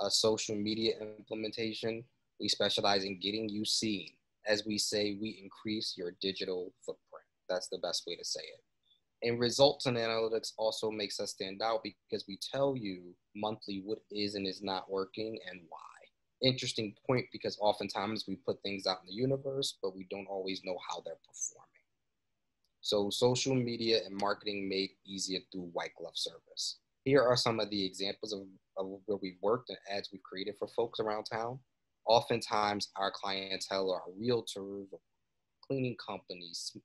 Social media implementation, we specialize in getting you seen. As we say, we increase your digital footprint. That's the best way to say it. And results and analytics also makes us stand out because we tell you monthly what is and is not working and why. Interesting point, because oftentimes we put things out in the universe, but we don't always know how they're performing. So social media and marketing made easier through white glove service. Here are some of the examples of where we've worked and ads we've created for folks around town. Oftentimes our clientele are realtors, cleaning companies,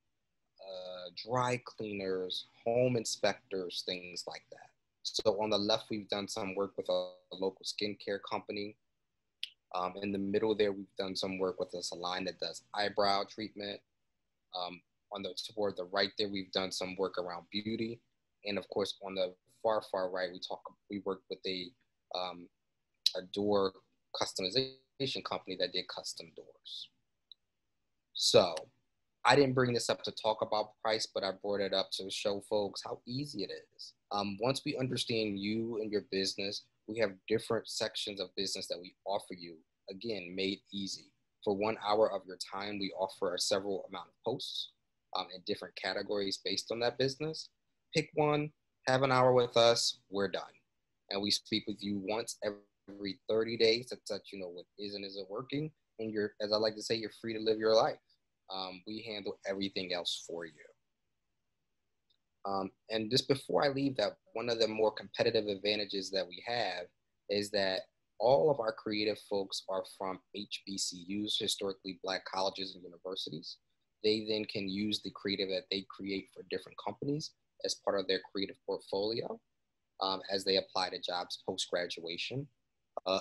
dry cleaners, home inspectors, things like that. So on the left, we've done some work with a local skincare company. In the middle there, we've done some work with a salon that does eyebrow treatment. Toward the right there, we've done some work around beauty. And of course, on the far right, we worked with a door customization company that did custom doors. So I didn't bring this up to talk about price, but I brought it up to show folks how easy it is. Once we understand you and your business, we have different sections of business that we offer you, again, made easy. For 1 hour of your time, we offer a several amount of posts in different categories based on that business. Pick one, have an hour with us, we're done. And we speak with you once every 30 days to let you know what is and isn't working. And you're, as I like to say, you're free to live your life. We handle everything else for you. And just before I leave that, one of the more competitive advantages that we have is that all of our creative folks are from HBCUs, historically Black colleges and universities. They then can use the creative that they create for different companies as part of their creative portfolio as they apply to jobs post-graduation.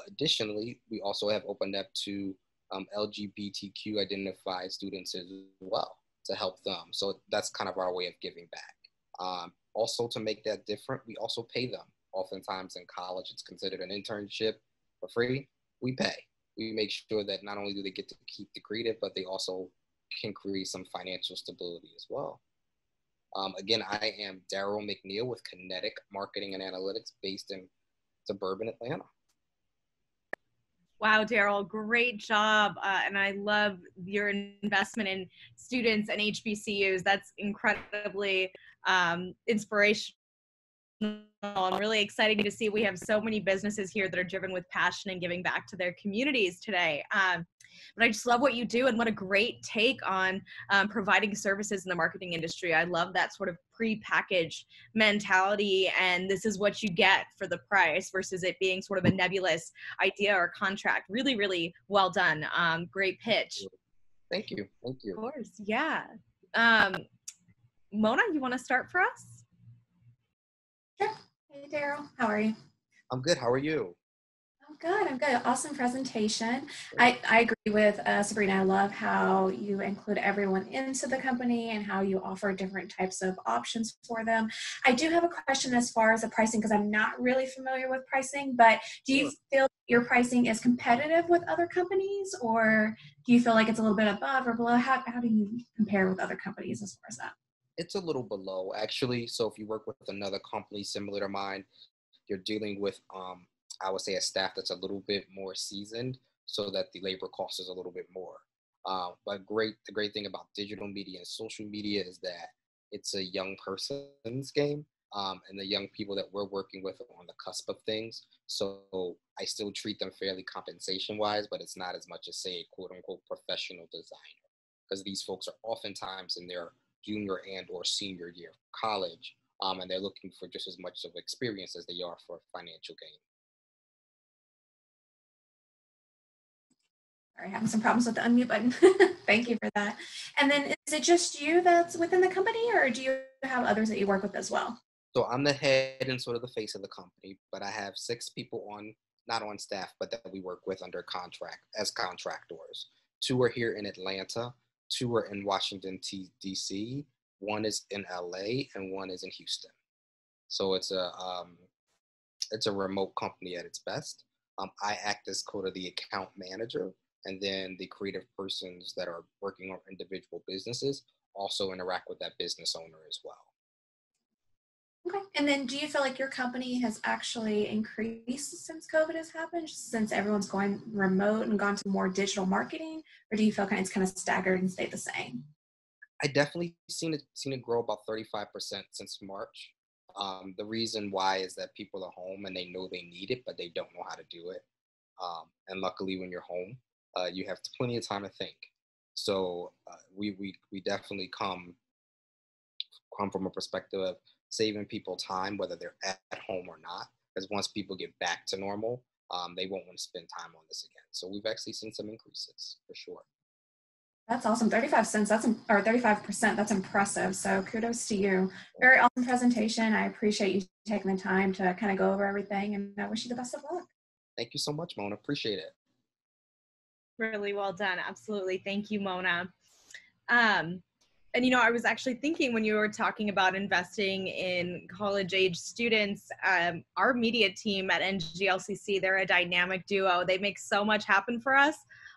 Additionally, we also have opened up to LGBTQ identified students as well to help them. So that's kind of our way of giving back. Also, to make that different, we also pay them. Oftentimes in college, it's considered an internship for free. We pay. We make sure that not only do they get to keep the creative, but they also can create some financial stability as well. Again, I am Daryl McNeil with Kinetic Marketing and Analytics based in suburban Atlanta. Wow, Daryl, great job. And I love your investment in students and HBCUs. That's incredibly inspirational and really exciting to see. We have so many businesses here that are driven with passion and giving back to their communities today. But I just love what you do and what a great take on providing services in the marketing industry. I love that sort of pre-packaged mentality, and this is what you get for the price versus it being sort of a nebulous idea or contract. Really, really well done. Great pitch. Thank you. Thank you. Of course, yeah. Mona, you want to start for us? Sure. Hey, Daryl. How are you? I'm good. How are you? I'm good. Awesome presentation. I agree with Sabrina. I love how you include everyone into the company and how you offer different types of options for them. I do have a question as far as the pricing, because I'm not really familiar with pricing, but do you feel your pricing is competitive with other companies, or do you feel like it's a little bit above or below? How do you compare with other companies as far as that? It's a little below, actually. So if you work with another company similar to mine, you're dealing with I would say a staff that's a little bit more seasoned so that the labor cost is a little bit more. But the great thing about digital media and social media is that it's a young person's game, and the young people that we're working with are on the cusp of things. So I still treat them fairly compensation wise, but it's not as much as, say, a quote unquote professional designer, because these folks are oftentimes in their junior and or senior year of college, and they're looking for just as much of experience as they are for financial gain. Sorry, having some problems with the unmute button. Thank you for that. And then is it just you that's within the company, or do you have others that you work with as well? So I'm the head and sort of the face of the company, but I have 6 people not on staff, but that we work with under contract as contractors. 2 are here in Atlanta, 2 are in Washington, D.C., 1 is in LA, and 1 is in Houston. So it's a remote company at its best. I act as sort of the account manager, and then the creative persons that are working on individual businesses also interact with that business owner as well. Okay. And then do you feel like your company has actually increased since COVID has happened, since everyone's going remote and gone to more digital marketing? Or do you feel it's kind of staggered and stayed the same? I definitely seen it grow about 35% since March. The reason why is that people are home and they know they need it, but they don't know how to do it. And luckily, when you're home, you have plenty of time to think. So we definitely come from a perspective of saving people time, whether they're at home or not. Because once people get back to normal, they won't want to spend time on this again. So we've actually seen some increases for sure. That's awesome. 35 cents, or 35%, that's impressive. So kudos to you. Very awesome presentation. I appreciate you taking the time to kind of go over everything, and I wish you the best of luck. Thank you so much, Mona. Appreciate it. Really well done. Absolutely. Thank you, Mona. And, I was actually thinking when you were talking about investing in college-age students, our media team at NGLCC, they're a dynamic duo. They make so much happen for us,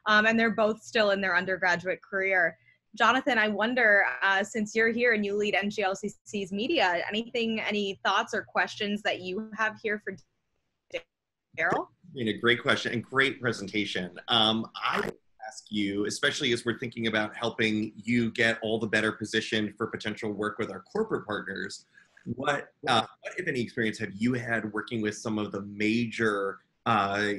and they're both still in their undergraduate career. Jonathan, I wonder, since you're here and you lead NGLCC's media, any thoughts or questions that you have here for Daryl? Great question and great presentation. I would ask you, especially as we're thinking about helping you get all the better positioned for potential work with our corporate partners, what if any, experience have you had working with some of the major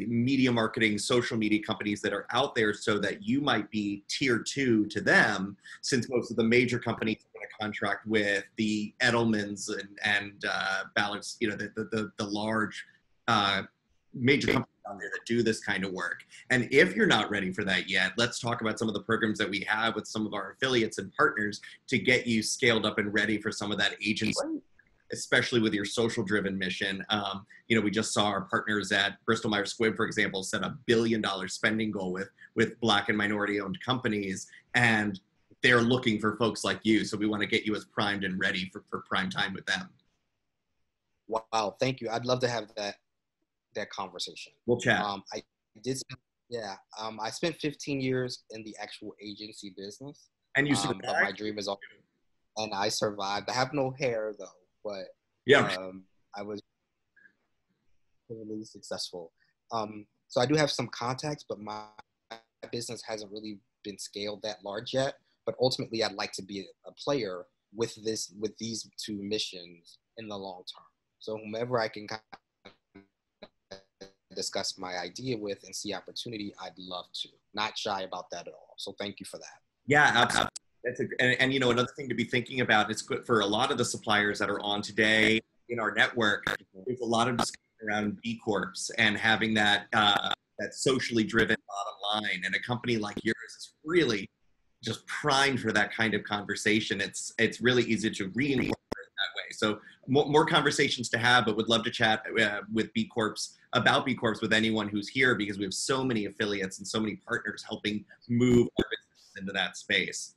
media marketing, social media companies that are out there, so that you might be tier 2 to them, since most of the major companies are going to contract with the Edelmans and Balance, the large major companies out there that do this kind of work. And if you're not ready for that yet, let's talk about some of the programs that we have with some of our affiliates and partners to get you scaled up and ready for some of that agency, especially with your social driven mission. We just saw our partners at Bristol Myers Squibb, for example, set a $1 billion spending goal with Black and minority owned companies, and they're looking for folks like you. So we want to get you as primed and ready for prime time with them. Wow, thank you. I'd love to have that conversation. We'll chat. I spent 15 years in the actual agency business. And you survived? But my dream is, and I survived. I have no hair though, but I was really successful. So I do have some contacts, but my business hasn't really been scaled that large yet. But ultimately, I'd like to be a player with these two missions in the long term. So whomever I can discuss my idea with and see opportunity, I'd love to. Not shy about that at all. So thank you for that. Yeah, absolutely. And another thing to be thinking about is for a lot of the suppliers that are on today in our network, there's a lot of discussion around B Corps and having that socially driven bottom line. And a company like yours is really just primed for that kind of conversation. It's really easy to reinforce it that way. So more conversations to have, but would love to chat with B Corps about B Corps with anyone who's here, because we have so many affiliates and so many partners helping move our business into that space.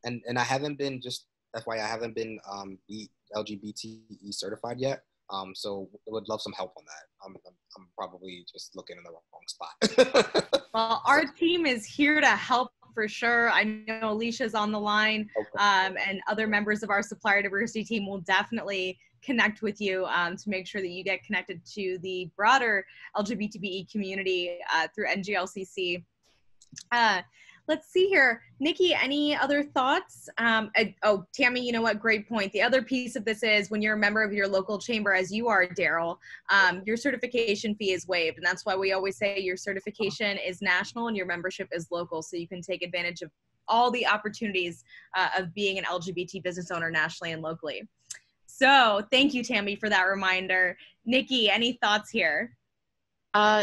And I haven't been, just FYI, I haven't been LGBTE certified yet. So I would love some help on that. I'm probably just looking in the wrong spot. Well, our team is here to help for sure. I know Alicia's on the line, and other members of our supplier diversity team will definitely connect with you to make sure that you get connected to the broader LGBTQE community through NGLCC. Let's see here. Nikki, any other thoughts? Tammy, you know what? Great point. The other piece of this is when you're a member of your local chamber, as you are, Daryl, your certification fee is waived. And that's why we always say your certification is national and your membership is local. So you can take advantage of all the opportunities of being an LGBT business owner nationally and locally. So thank you, Tammy, for that reminder. Nikki, any thoughts here?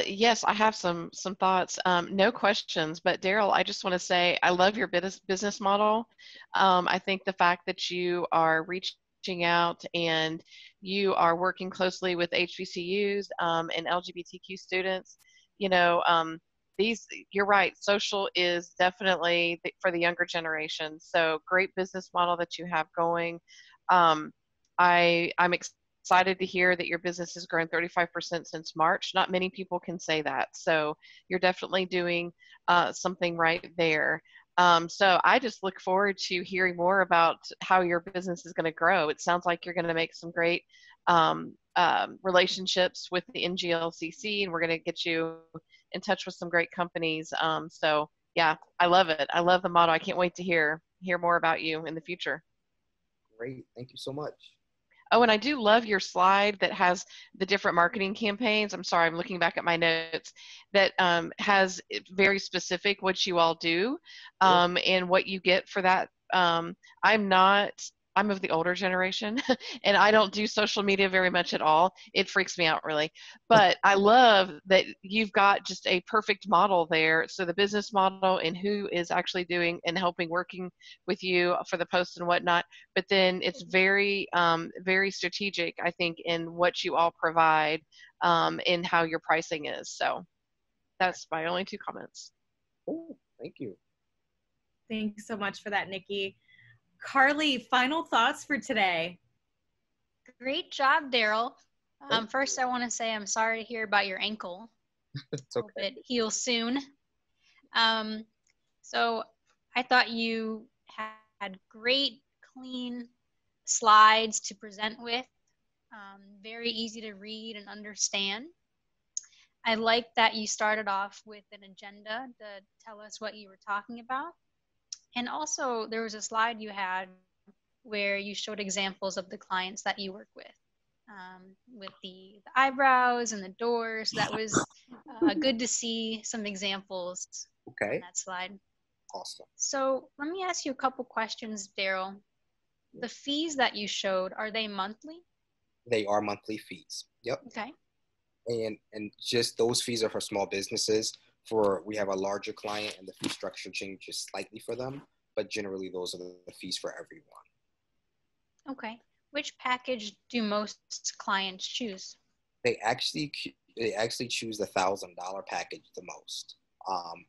Yes, I have some thoughts. No questions, but Daryl, I just want to say I love your business model. I think the fact that you are reaching out and you are working closely with HBCUs and LGBTQ students, you're right. Social is definitely for the younger generation. So great business model that you have going. I'm excited to hear that your business has grown 35% since March. Not many people can say that. So you're definitely doing something right there. So I just look forward to hearing more about how your business is going to grow. It sounds like you're going to make some great relationships with the NGLCC, and we're going to get you in touch with some great companies. So yeah, I love it. I love the motto. I can't wait to hear more about you in the future. Great. Thank you so much. Oh, and I do love your slide that has the different marketing campaigns. I'm sorry, I'm looking back at my notes, that has very specific what you all do and what you get for that. I'm of the older generation and I don't do social media very much at all. It freaks me out really. But I love that you've got just a perfect model there. So the business model and who is actually doing and helping working with you for the posts and whatnot. But then it's very, very strategic, I think, in what you all provide and how your pricing is. So that's my only 2 comments. Oh, thank you. Thanks so much for that, Nikki. Carly, final thoughts for today. Great job, Daryl. First, I want to say I'm sorry to hear about your ankle. It's okay. Hope it heals soon. So I thought you had great, clean slides to present with, very easy to read and understand. I like that you started off with an agenda to tell us what you were talking about. And also, there was a slide you had where you showed examples of the clients that you work with the eyebrows and the doors. That was good to see some examples on that slide. Awesome. So let me ask you a couple questions, Daryl. The fees that you showed, are they monthly? They are monthly fees. Yep. Okay. And just those fees are for small businesses. We have a larger client and the fee structure changes slightly for them, but generally those are the fees for everyone. Okay. Which package do most clients choose? They actually choose the $1,000 package the most.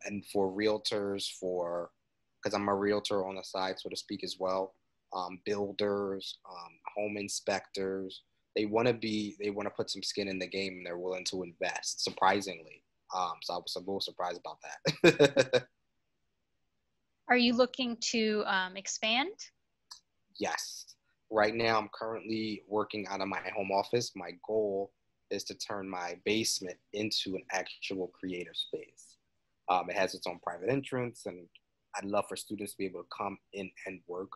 And for realtors, because I'm a realtor on the side, so to speak, as well, builders, home inspectors, they want to put some skin in the game and they're willing to invest, surprisingly. So I was a little surprised about that. Are you looking to expand? Yes. Right now, I'm currently working out of my home office. My goal is to turn my basement into an actual creative space. It has its own private entrance, and I'd love for students to be able to come in and work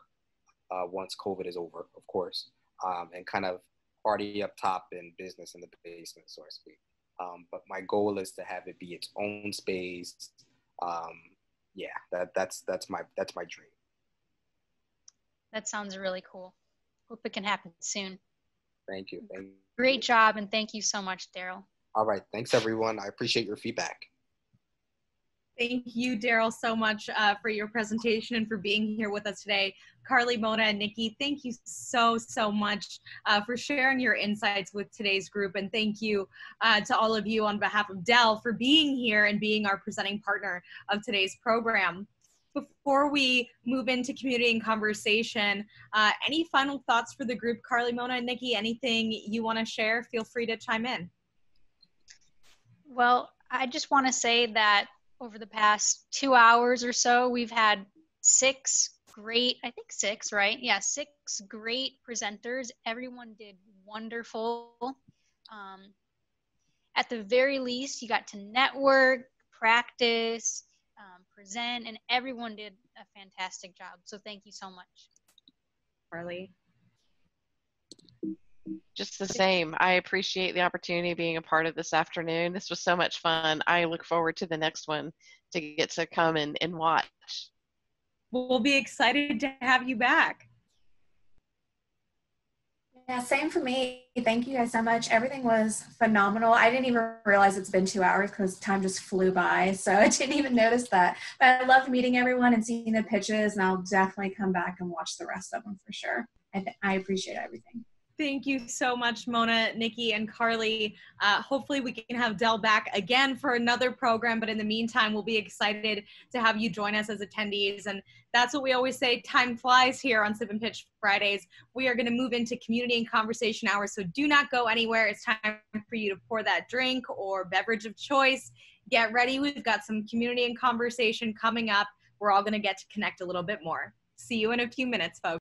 once COVID is over, of course, and kind of party up top and business in the basement, so to speak. But my goal is to have it be its own space. That's my dream. That sounds really cool. Hope it can happen soon. Thank you. Great job, and thank you so much, Daryl. All right. Thanks, everyone. I appreciate your feedback. Thank you, Daryl, so much for your presentation and for being here with us today. Carly, Mona, and Nikki, thank you so much for sharing your insights with today's group. And thank you to all of you on behalf of Dell for being here and being our presenting partner of today's program. Before we move into community and conversation, any final thoughts for the group? Carly, Mona, and Nikki, anything you want to share? Feel free to chime in. Well, I just want to say that over the past 2 hours or so, we've had 6 great, I think 6, right? Yeah, 6 great presenters. Everyone did wonderful. At the very least, you got to network, practice, present, and everyone did a fantastic job. So thank you so much. Carly. Just the same. I appreciate the opportunity of being a part of this afternoon. This was so much fun. I look forward to the next one to get to come and watch. We'll be excited to have you back. Yeah, same for me. Thank you guys so much. Everything was phenomenal. I didn't even realize it's been 2 hours because time just flew by. So I didn't even notice that. But I loved meeting everyone and seeing the pitches, and I'll definitely come back and watch the rest of them for sure. I appreciate everything. Thank you so much, Mona, Nikki, and Carly. Hopefully we can have Dell back again for another program, but in the meantime, we'll be excited to have you join us as attendees. And that's what we always say, time flies here on Sip and Pitch Fridays. We are gonna move into community and conversation hours, so do not go anywhere. It's time for you to pour that drink or beverage of choice. Get ready, we've got some community and conversation coming up. we're all going to get to connect a little bit more. See you in a few minutes, folks.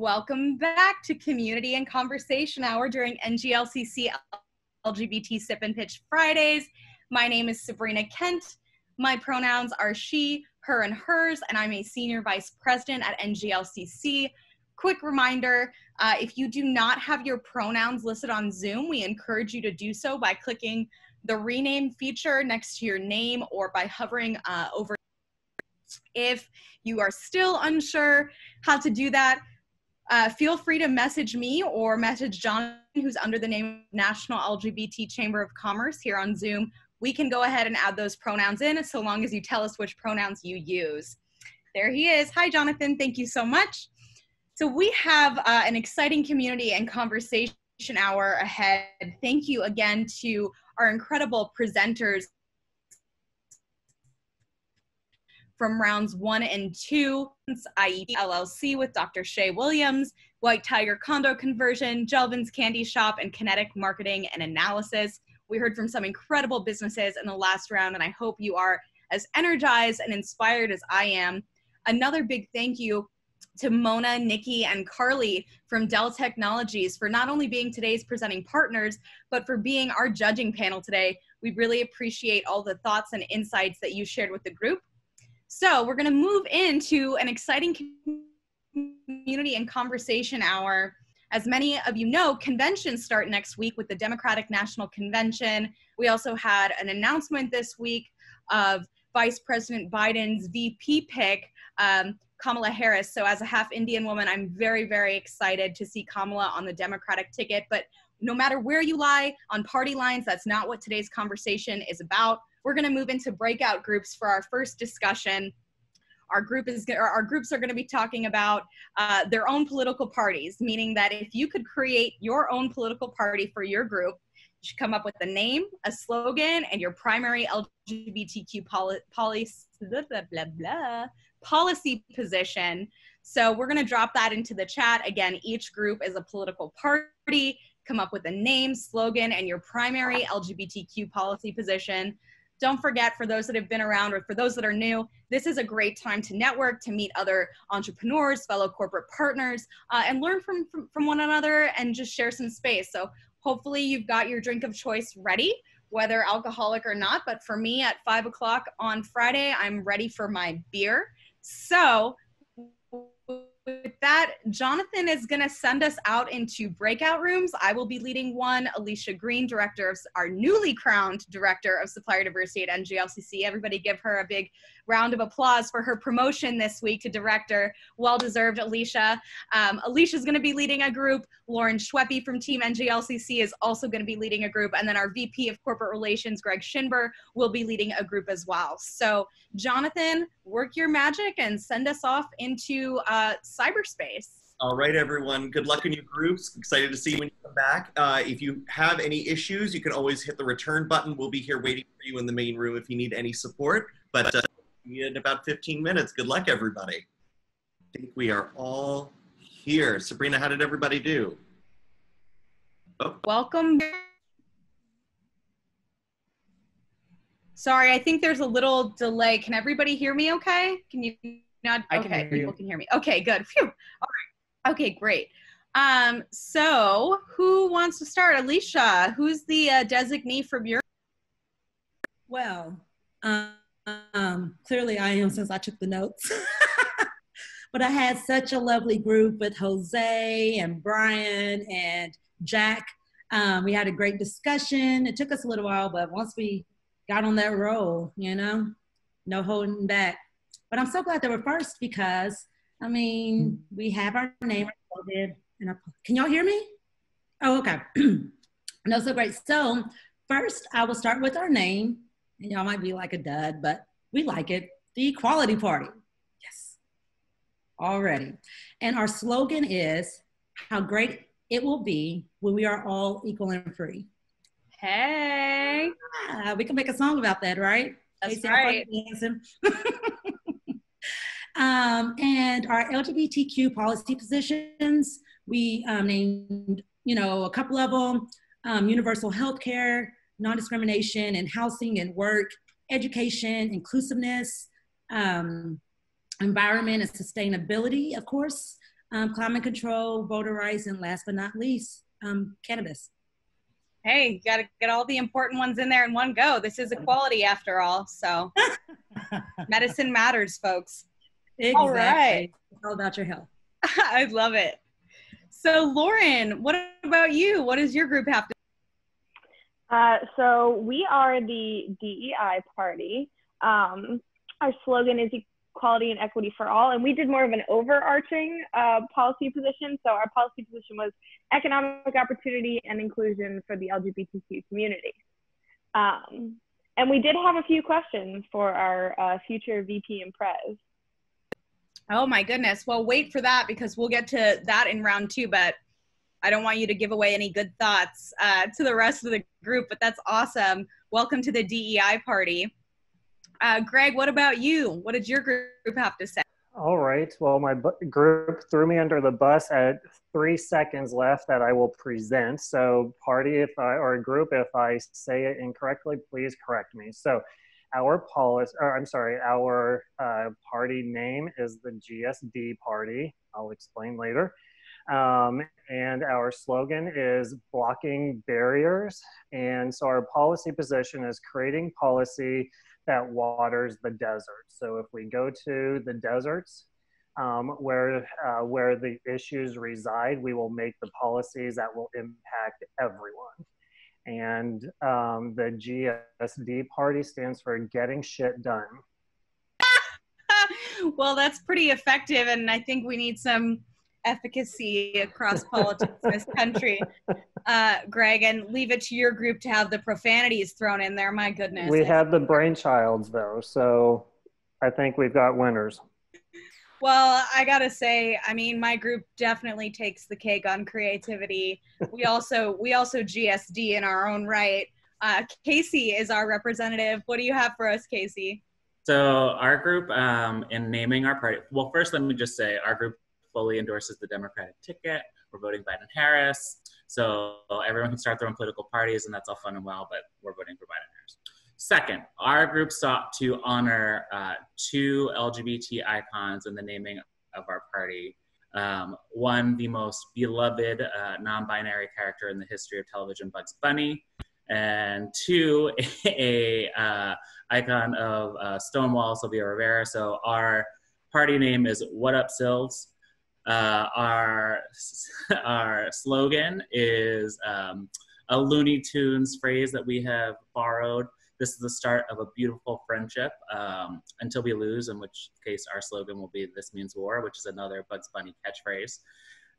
Welcome back to Community and Conversation Hour during NGLCC LGBT Sip and Pitch Fridays. My name is Sabrina Kent. My pronouns are she, her, and hers, and I'm a Senior Vice President at NGLCC. quick reminder, if you do not have your pronouns listed on Zoom, we encourage you to do so by clicking the rename feature next to your name or by hovering over. If you are still unsure how to do that, feel free to message me or message Jonathan, who's under the name National LGBT Chamber of Commerce here on Zoom. We can go ahead and add those pronouns in so long as you tell us which pronouns you use. There he is. Hi, Jonathan. Thank you so much. So we have an exciting community and conversation hour ahead. Thank you again to our incredible presenters from rounds 1 and 2, IEP LLC with Dr. Shay Williams, White Tiger Condo Conversion, Jelvin's Candy Shop, and Kinetic Marketing and Analysis. We heard from some incredible businesses in the last round, and I hope you are as energized and inspired as I am. Another big thank you to Mona, Nikki, and Carly from Dell Technologies for not only being today's presenting partners, but for being our judging panel today. We really appreciate all the thoughts and insights that you shared with the group. So we're gonna move into an exciting community and conversation hour. As many of you know, conventions start next week with the Democratic National Convention. We also had an announcement this week of Vice President Biden's VP pick, Kamala Harris. So as a half Indian woman, I'm very, very excited to see Kamala on the Democratic ticket. But no matter where you lie on party lines, that's not what today's conversation is about. We're going to move into breakout groups for our first discussion. Our groups are going to be talking about their own political parties, meaning that if you could create your own political party for your group, you should come up with a name, a slogan, and your primary LGBTQ policy position. So we're going to drop that into the chat. Again, each group is a political party. Come up with a name, slogan, and your primary LGBTQ policy position. Don't forget, for those that have been around or for those that are new, this is a great time to network, to meet other entrepreneurs, fellow corporate partners, and learn from one another and just share some space. So hopefully you've got your drink of choice ready, whether alcoholic or not. But for me at 5 o'clock on Friday, I'm ready for my beer. So with that, Jonathan is going to send us out into breakout rooms. I will be leading one. Alicia Green, our newly crowned Director of Supplier Diversity at NGLCC. Everybody give her a big round of applause for her promotion this week to Director. Well-deserved, Alicia. Alicia's going to be leading a group. Lauren Schweppe from Team NGLCC is also going to be leading a group. And then our VP of Corporate Relations, Greg Schinber, will be leading a group as well. So Jonathan, work your magic and send us off into cyberspace. All right, everyone. Good luck in your groups. Excited to see you when you come back. If you have any issues, you can always hit the return button. We'll be here waiting for you in the main room if you need any support. But in about 15 minutes. Good luck, everybody. I think we are all here. Sabrina, how did everybody do? Oh. Welcome. Sorry, I think there's a little delay. Can everybody hear me okay? Can you not? Okay, people can hear me. Okay, good. Phew. All right. Okay, great. So who wants to start? Alicia, who's the designee from your? Well, clearly I am, since I took the notes. But I had such a lovely group with Jose and Brian and Jack. We had a great discussion. It took us a little while, but once we got on that roll, you know, no holding back. But I'm so glad they were first because, I mean, we have our name. Can y'all hear me? Oh, okay. No, so great. So first, I will start with our name. And y'all might be like a dud, but we like it. The Equality Party. Yes. Already. And our slogan is, how great it will be when we are all equal and free. Hey. We can make a song about that, right? That's right. And our LGBTQ policy positions, we named, you know, a couple of them, universal health care, non-discrimination in housing and work, education, inclusiveness, environment and sustainability, of course, climate control, voter rights, and last but not least, cannabis. Hey, you got to get all the important ones in there in one go. This is equality after all, so medicine matters, folks. Exactly. All right. It's all about your health. I love it. So Lauren, what about you? What does your group have to So we are the DEI party. Our slogan is equality and equity for all, and we did more of an overarching policy position. So our policy position was economic opportunity and inclusion for the LGBTQ community. And we did have a few questions for our future VP and Prez. Oh my goodness. Well, wait for that because we'll get to that in round 2, but I don't want you to give away any good thoughts to the rest of the group, but that's awesome. Welcome to the DEI party. Greg, what about you? What did your group have to say? All right. Well, my group threw me under the bus at 3 seconds left that I will present. So party, or group, if I say it incorrectly, please correct me. So our party name is the GSD party. I'll explain later. And our slogan is blocking barriers. And so our policy position is creating policy that waters the desert. So if we go to the deserts where the issues reside, we will make the policies that will impact everyone. And the GSD party stands for getting shit done. Well, that's pretty effective, and I think we need some efficacy across politics in this country, Greg, and leave it to your group to have the profanities thrown in there. My goodness. We had the brainchilds, though, so I think we've got winners. Well, I gotta say, I mean, my group definitely takes the cake on creativity. We also GSD in our own right. Casey is our representative. What do you have for us, Casey? So our group, in naming our party, well, first let me just say our group fully endorses the Democratic ticket. We're voting Biden-Harris. So everyone can start their own political parties, and that's all fun and well, but we're voting for Biden-Harris. Second, our group sought to honor 2 LGBT icons in the naming of our party. One, the most beloved non-binary character in the history of television, Bugs Bunny, and 2, a icon of Stonewall, Sylvia Rivera. So our party name is What Up Sills. Our slogan is a Looney Tunes phrase that we have borrowed. This is the start of a beautiful friendship until we lose, in which case our slogan will be This Means War, which is another Bugs Bunny catchphrase.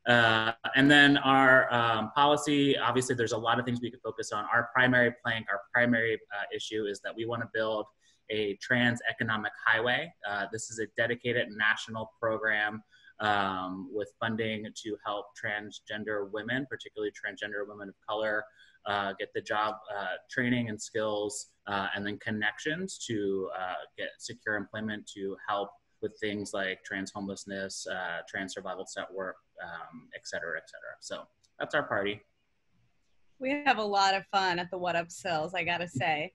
And then our policy, obviously there's a lot of things we could focus on. Our primary plank, our primary issue is that we want to build a trans economic highway. This is a dedicated national program with funding to help transgender women, particularly transgender women of color, get the job training and skills, and then connections to get secure employment to help with things like trans homelessness, trans survival set work, et cetera, et cetera. So that's our party. We have a lot of fun at the What Up Sills, I gotta say.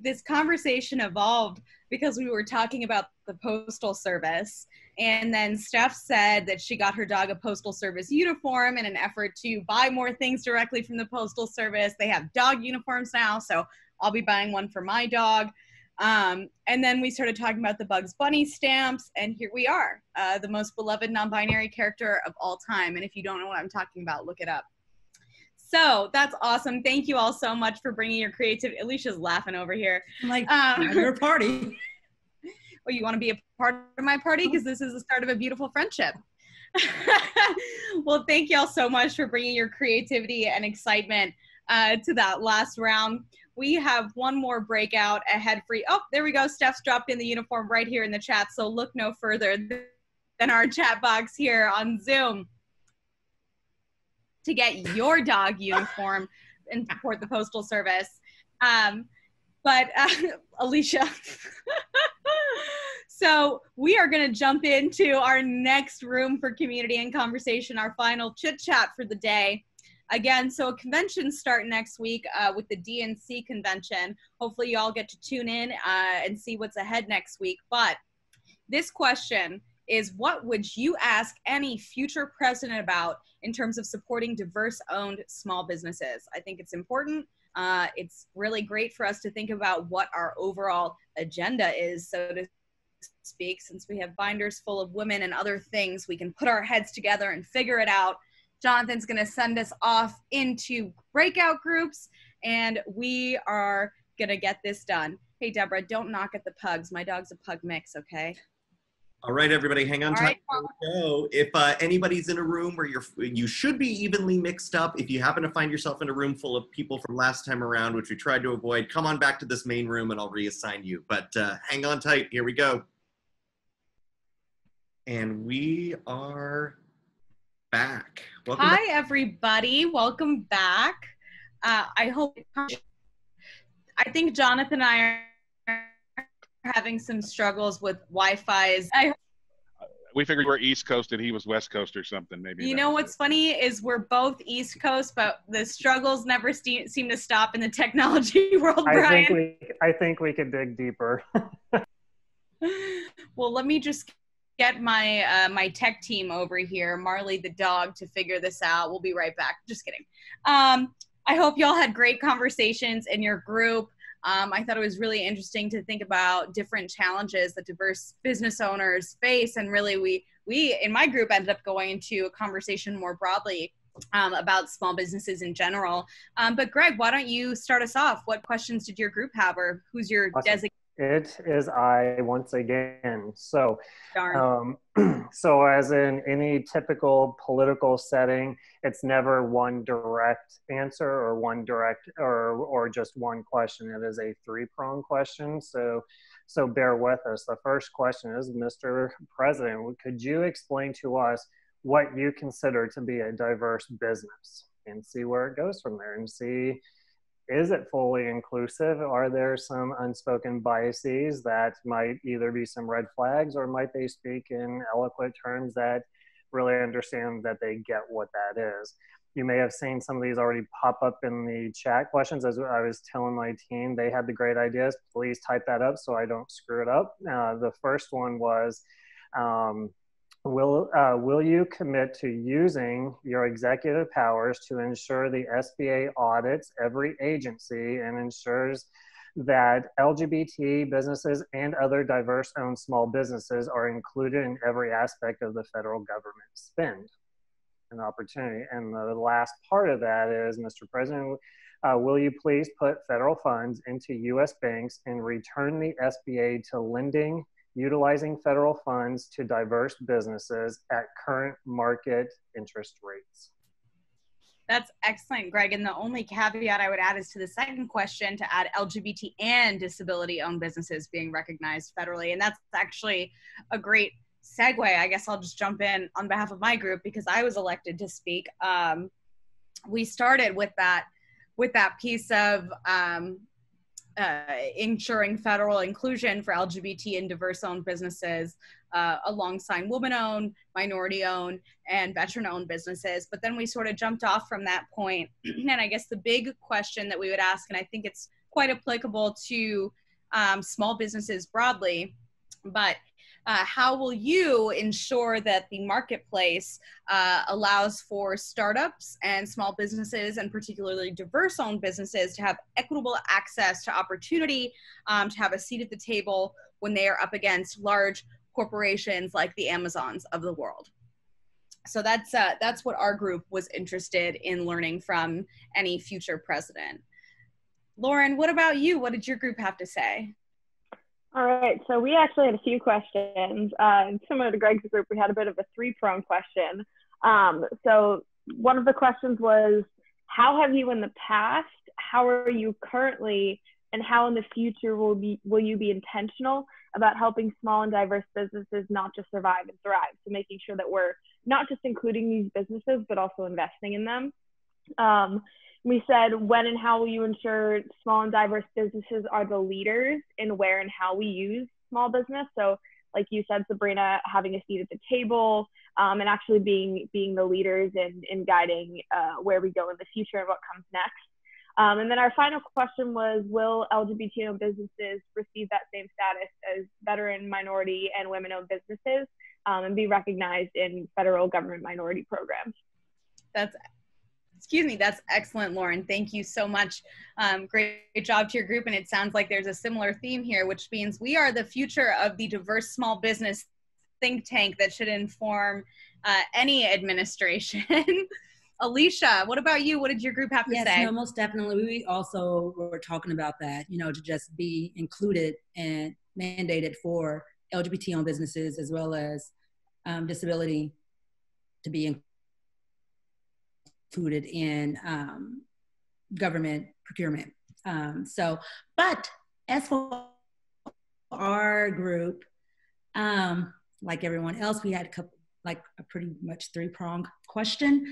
This conversation evolved because we were talking about the Postal Service, and then Steph said that she got her dog a Postal Service uniform in an effort to buy more things directly from the Postal Service. They have dog uniforms now, so I'll be buying one for my dog. And then we started talking about the Bugs Bunny stamps, and here we are, the most beloved non-binary character of all time. And if you don't know what I'm talking about, look it up. So that's awesome. Thank you all so much for bringing your creativity. Alicia's laughing over here. Like, your party. Well, you want to be a part of my party? Because this is the start of a beautiful friendship. Well, thank you all so much for bringing your creativity and excitement to that last round. We have one more breakout ahead for you. Oh, there we go. Steph's dropped in the uniform right here in the chat. So look no further than our chat box here on Zoom to get your dog uniform and support the Postal Service. Alicia, so we are going to jump into our next room for community and conversation, our final chit chat for the day. Again, so conventions start next week with the DNC convention. Hopefully you all get to tune in and see what's ahead next week. But this question is, what would you ask any future president about in terms of supporting diverse-owned small businesses? I think it's important. It's really great for us to think about what our overall agenda is, so to speak, since we have binders full of women and other things, we can put our heads together and figure it out. Jonathan's going to send us off into breakout groups, and we are going to get this done. Hey, Deborah, don't knock at the pugs. My dog's a pug mix, okay? All right, everybody, hang on tight. All right, if anybody's in a room where you should be evenly mixed up, if you happen to find yourself in a room full of people from last time around, which we tried to avoid, come on back to this main room and I'll reassign you. But hang on tight. Here we go. And we are back. Welcome Hi, back. everybody. Welcome back. I think Jonathan and I are having some struggles with Wi-Fi's. We figured you were East Coast and he was West Coast or something. Maybe. You know what's funny is we're both East Coast, but the struggles never seem to stop in the technology world, Brian. I think we could dig deeper. Well, let me just get my my tech team over here, Marley the dog, to figure this out. We'll be right back. Just kidding. I hope y'all had great conversations in your group. I thought it was really interesting to think about different challenges that diverse business owners face. And really, we in my group ended up going into a conversation more broadly about small businesses in general. But Greg, why don't you start us off? What questions did your group have, or who's your designated? It is I once again. So, Darn. So as in any typical political setting, it's never one direct answer or one direct or just one question. It is a three-pronged question. So bear with us. The first question is, Mr. President, could you explain to us what you consider to be a diverse business, and see where it goes from there, and see, is it fully inclusive? Are there some unspoken biases that might either be some red flags, or might they speak in eloquent terms that really understand that they get what that is? You may have seen some of these already pop up in the chat questions. As I was telling my team, they had the great ideas. Please type that up so I don't screw it up. The first one was, will you commit to using your executive powers to ensure the SBA audits every agency and ensures that LGBT businesses and other diverse-owned small businesses are included in every aspect of the federal government spend and opportunity? And the last part of that is, Mr. President, will you please put federal funds into U.S. banks and return the SBA to lending utilizing federal funds to diverse businesses at current market interest rates? That's excellent, Greg. And the only caveat I would add is to the second question, to add LGBT and disability-owned businesses being recognized federally. And that's actually a great segue. I guess I'll just jump in on behalf of my group because I was elected to speak. We started with that piece of ensuring federal inclusion for LGBT and diverse-owned businesses alongside woman-owned, minority-owned, and veteran-owned businesses. But then we sort of jumped off from that point. And I guess the big question that we would ask, and I think it's quite applicable to small businesses broadly, but how will you ensure that the marketplace allows for startups and small businesses, and particularly diverse-owned businesses, to have equitable access to opportunity, to have a seat at the table when they are up against large corporations like the Amazons of the world? So that's what our group was interested in learning from any future president. Lauren, what about you? What did your group have to say? All right, so we actually had a few questions. Similar to Greg's group, we had a bit of a three-pronged question. So one of the questions was, how have you in the past, how are you currently, and how in the future will you be intentional about helping small and diverse businesses not just survive and thrive? So making sure that we're not just including these businesses, but also investing in them. We said, when and how will you ensure small and diverse businesses are the leaders in where and how we use small business? So like you said, Sabrina, having a seat at the table, and actually being the leaders in guiding where we go in the future and what comes next. And then our final question was, will LGBT-owned businesses receive that same status as veteran, minority, and women-owned businesses, and be recognized in federal government minority programs? That's Excuse me, that's excellent, Lauren. Thank you so much. Great job to your group. And it sounds like there's a similar theme here, which means we are the future of the diverse small business think tank that should inform any administration. Alicia, what about you? What did your group have to say? Yes, no, most definitely. We also were talking about that, you know, to just be included and mandated for LGBT-owned businesses as well as disability to be included in government procurement. But as for our group, like everyone else, we had a pretty much three-pronged question.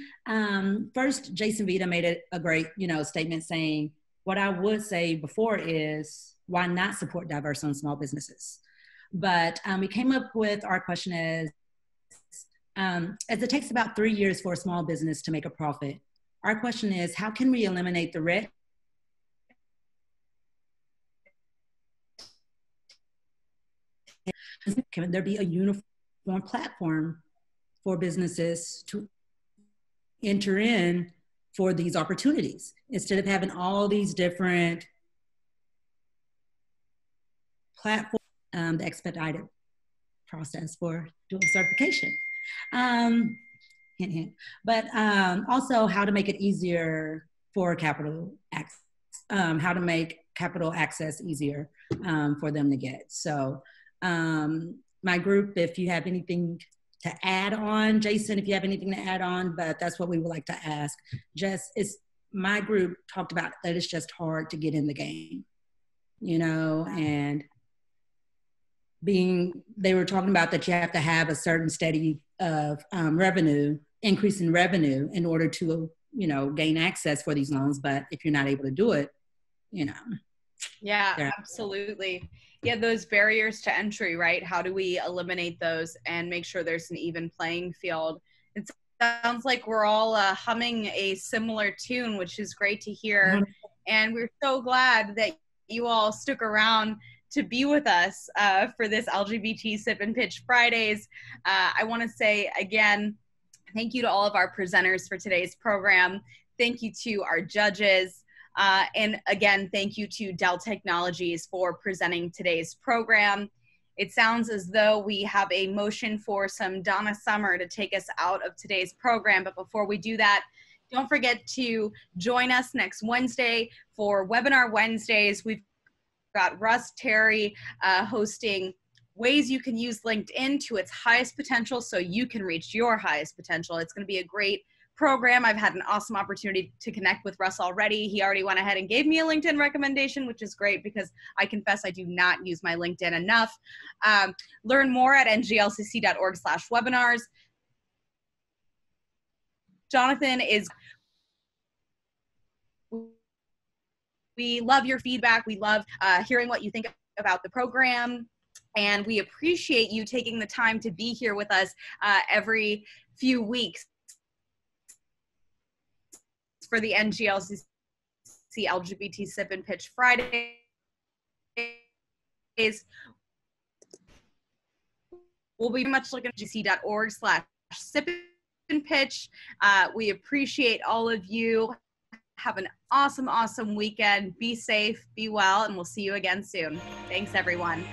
First, Jason Vita made a great, you know, statement saying, what I would say before is, why not support diverse-owned small businesses? But we came up with our question as it takes about 3 years for a small business to make a profit. Our question is, how can we eliminate the red can there be a uniform platform for businesses to enter in for these opportunities instead of having all these different platforms, the expedited process for dual certification. Hint, hint. But also how to make it easier for capital access, how to make capital access easier for them to get. So my group, if you have anything to add on, Jason, if you have anything to add on, but that's what we would like to ask. My group talked about that it's just hard to get in the game, you know, and they were talking about that you have to have a certain steady of increase in revenue in order to, you know, gain access for these loans. But if you're not able to do it, you know. Yeah, absolutely. Yeah, those barriers to entry, right? How do we eliminate those and make sure there's an even playing field? It sounds like we're all humming a similar tune, which is great to hear. And we're so glad that you all stuck around to be with us for this LGBT Sip and Pitch Fridays. I want to say again, thank you to all of our presenters for today's program. Thank you to our judges. And again, thank you to Dell Technologies for presenting today's program. It sounds as though we have a motion for some Donna Summer to take us out of today's program. But before we do that, don't forget to join us next Wednesday for Webinar Wednesdays. We've got Russ Terry hosting ways you can use LinkedIn to its highest potential so you can reach your highest potential. It's going to be a great program. I've had an awesome opportunity to connect with Russ already. He already went ahead and gave me a LinkedIn recommendation, which is great because I confess I do not use my LinkedIn enough. Learn more at nglcc.org/webinars. Jonathan we love your feedback. We love hearing what you think about the program. And we appreciate you taking the time to be here with us every few weeks for the NGLCC LGBT Sip and Pitch Fridays. We'll be much looking at gc.org/sip and pitch. We appreciate all of you. Have an awesome, awesome weekend. Be safe, be well, and we'll see you again soon. Thanks, everyone.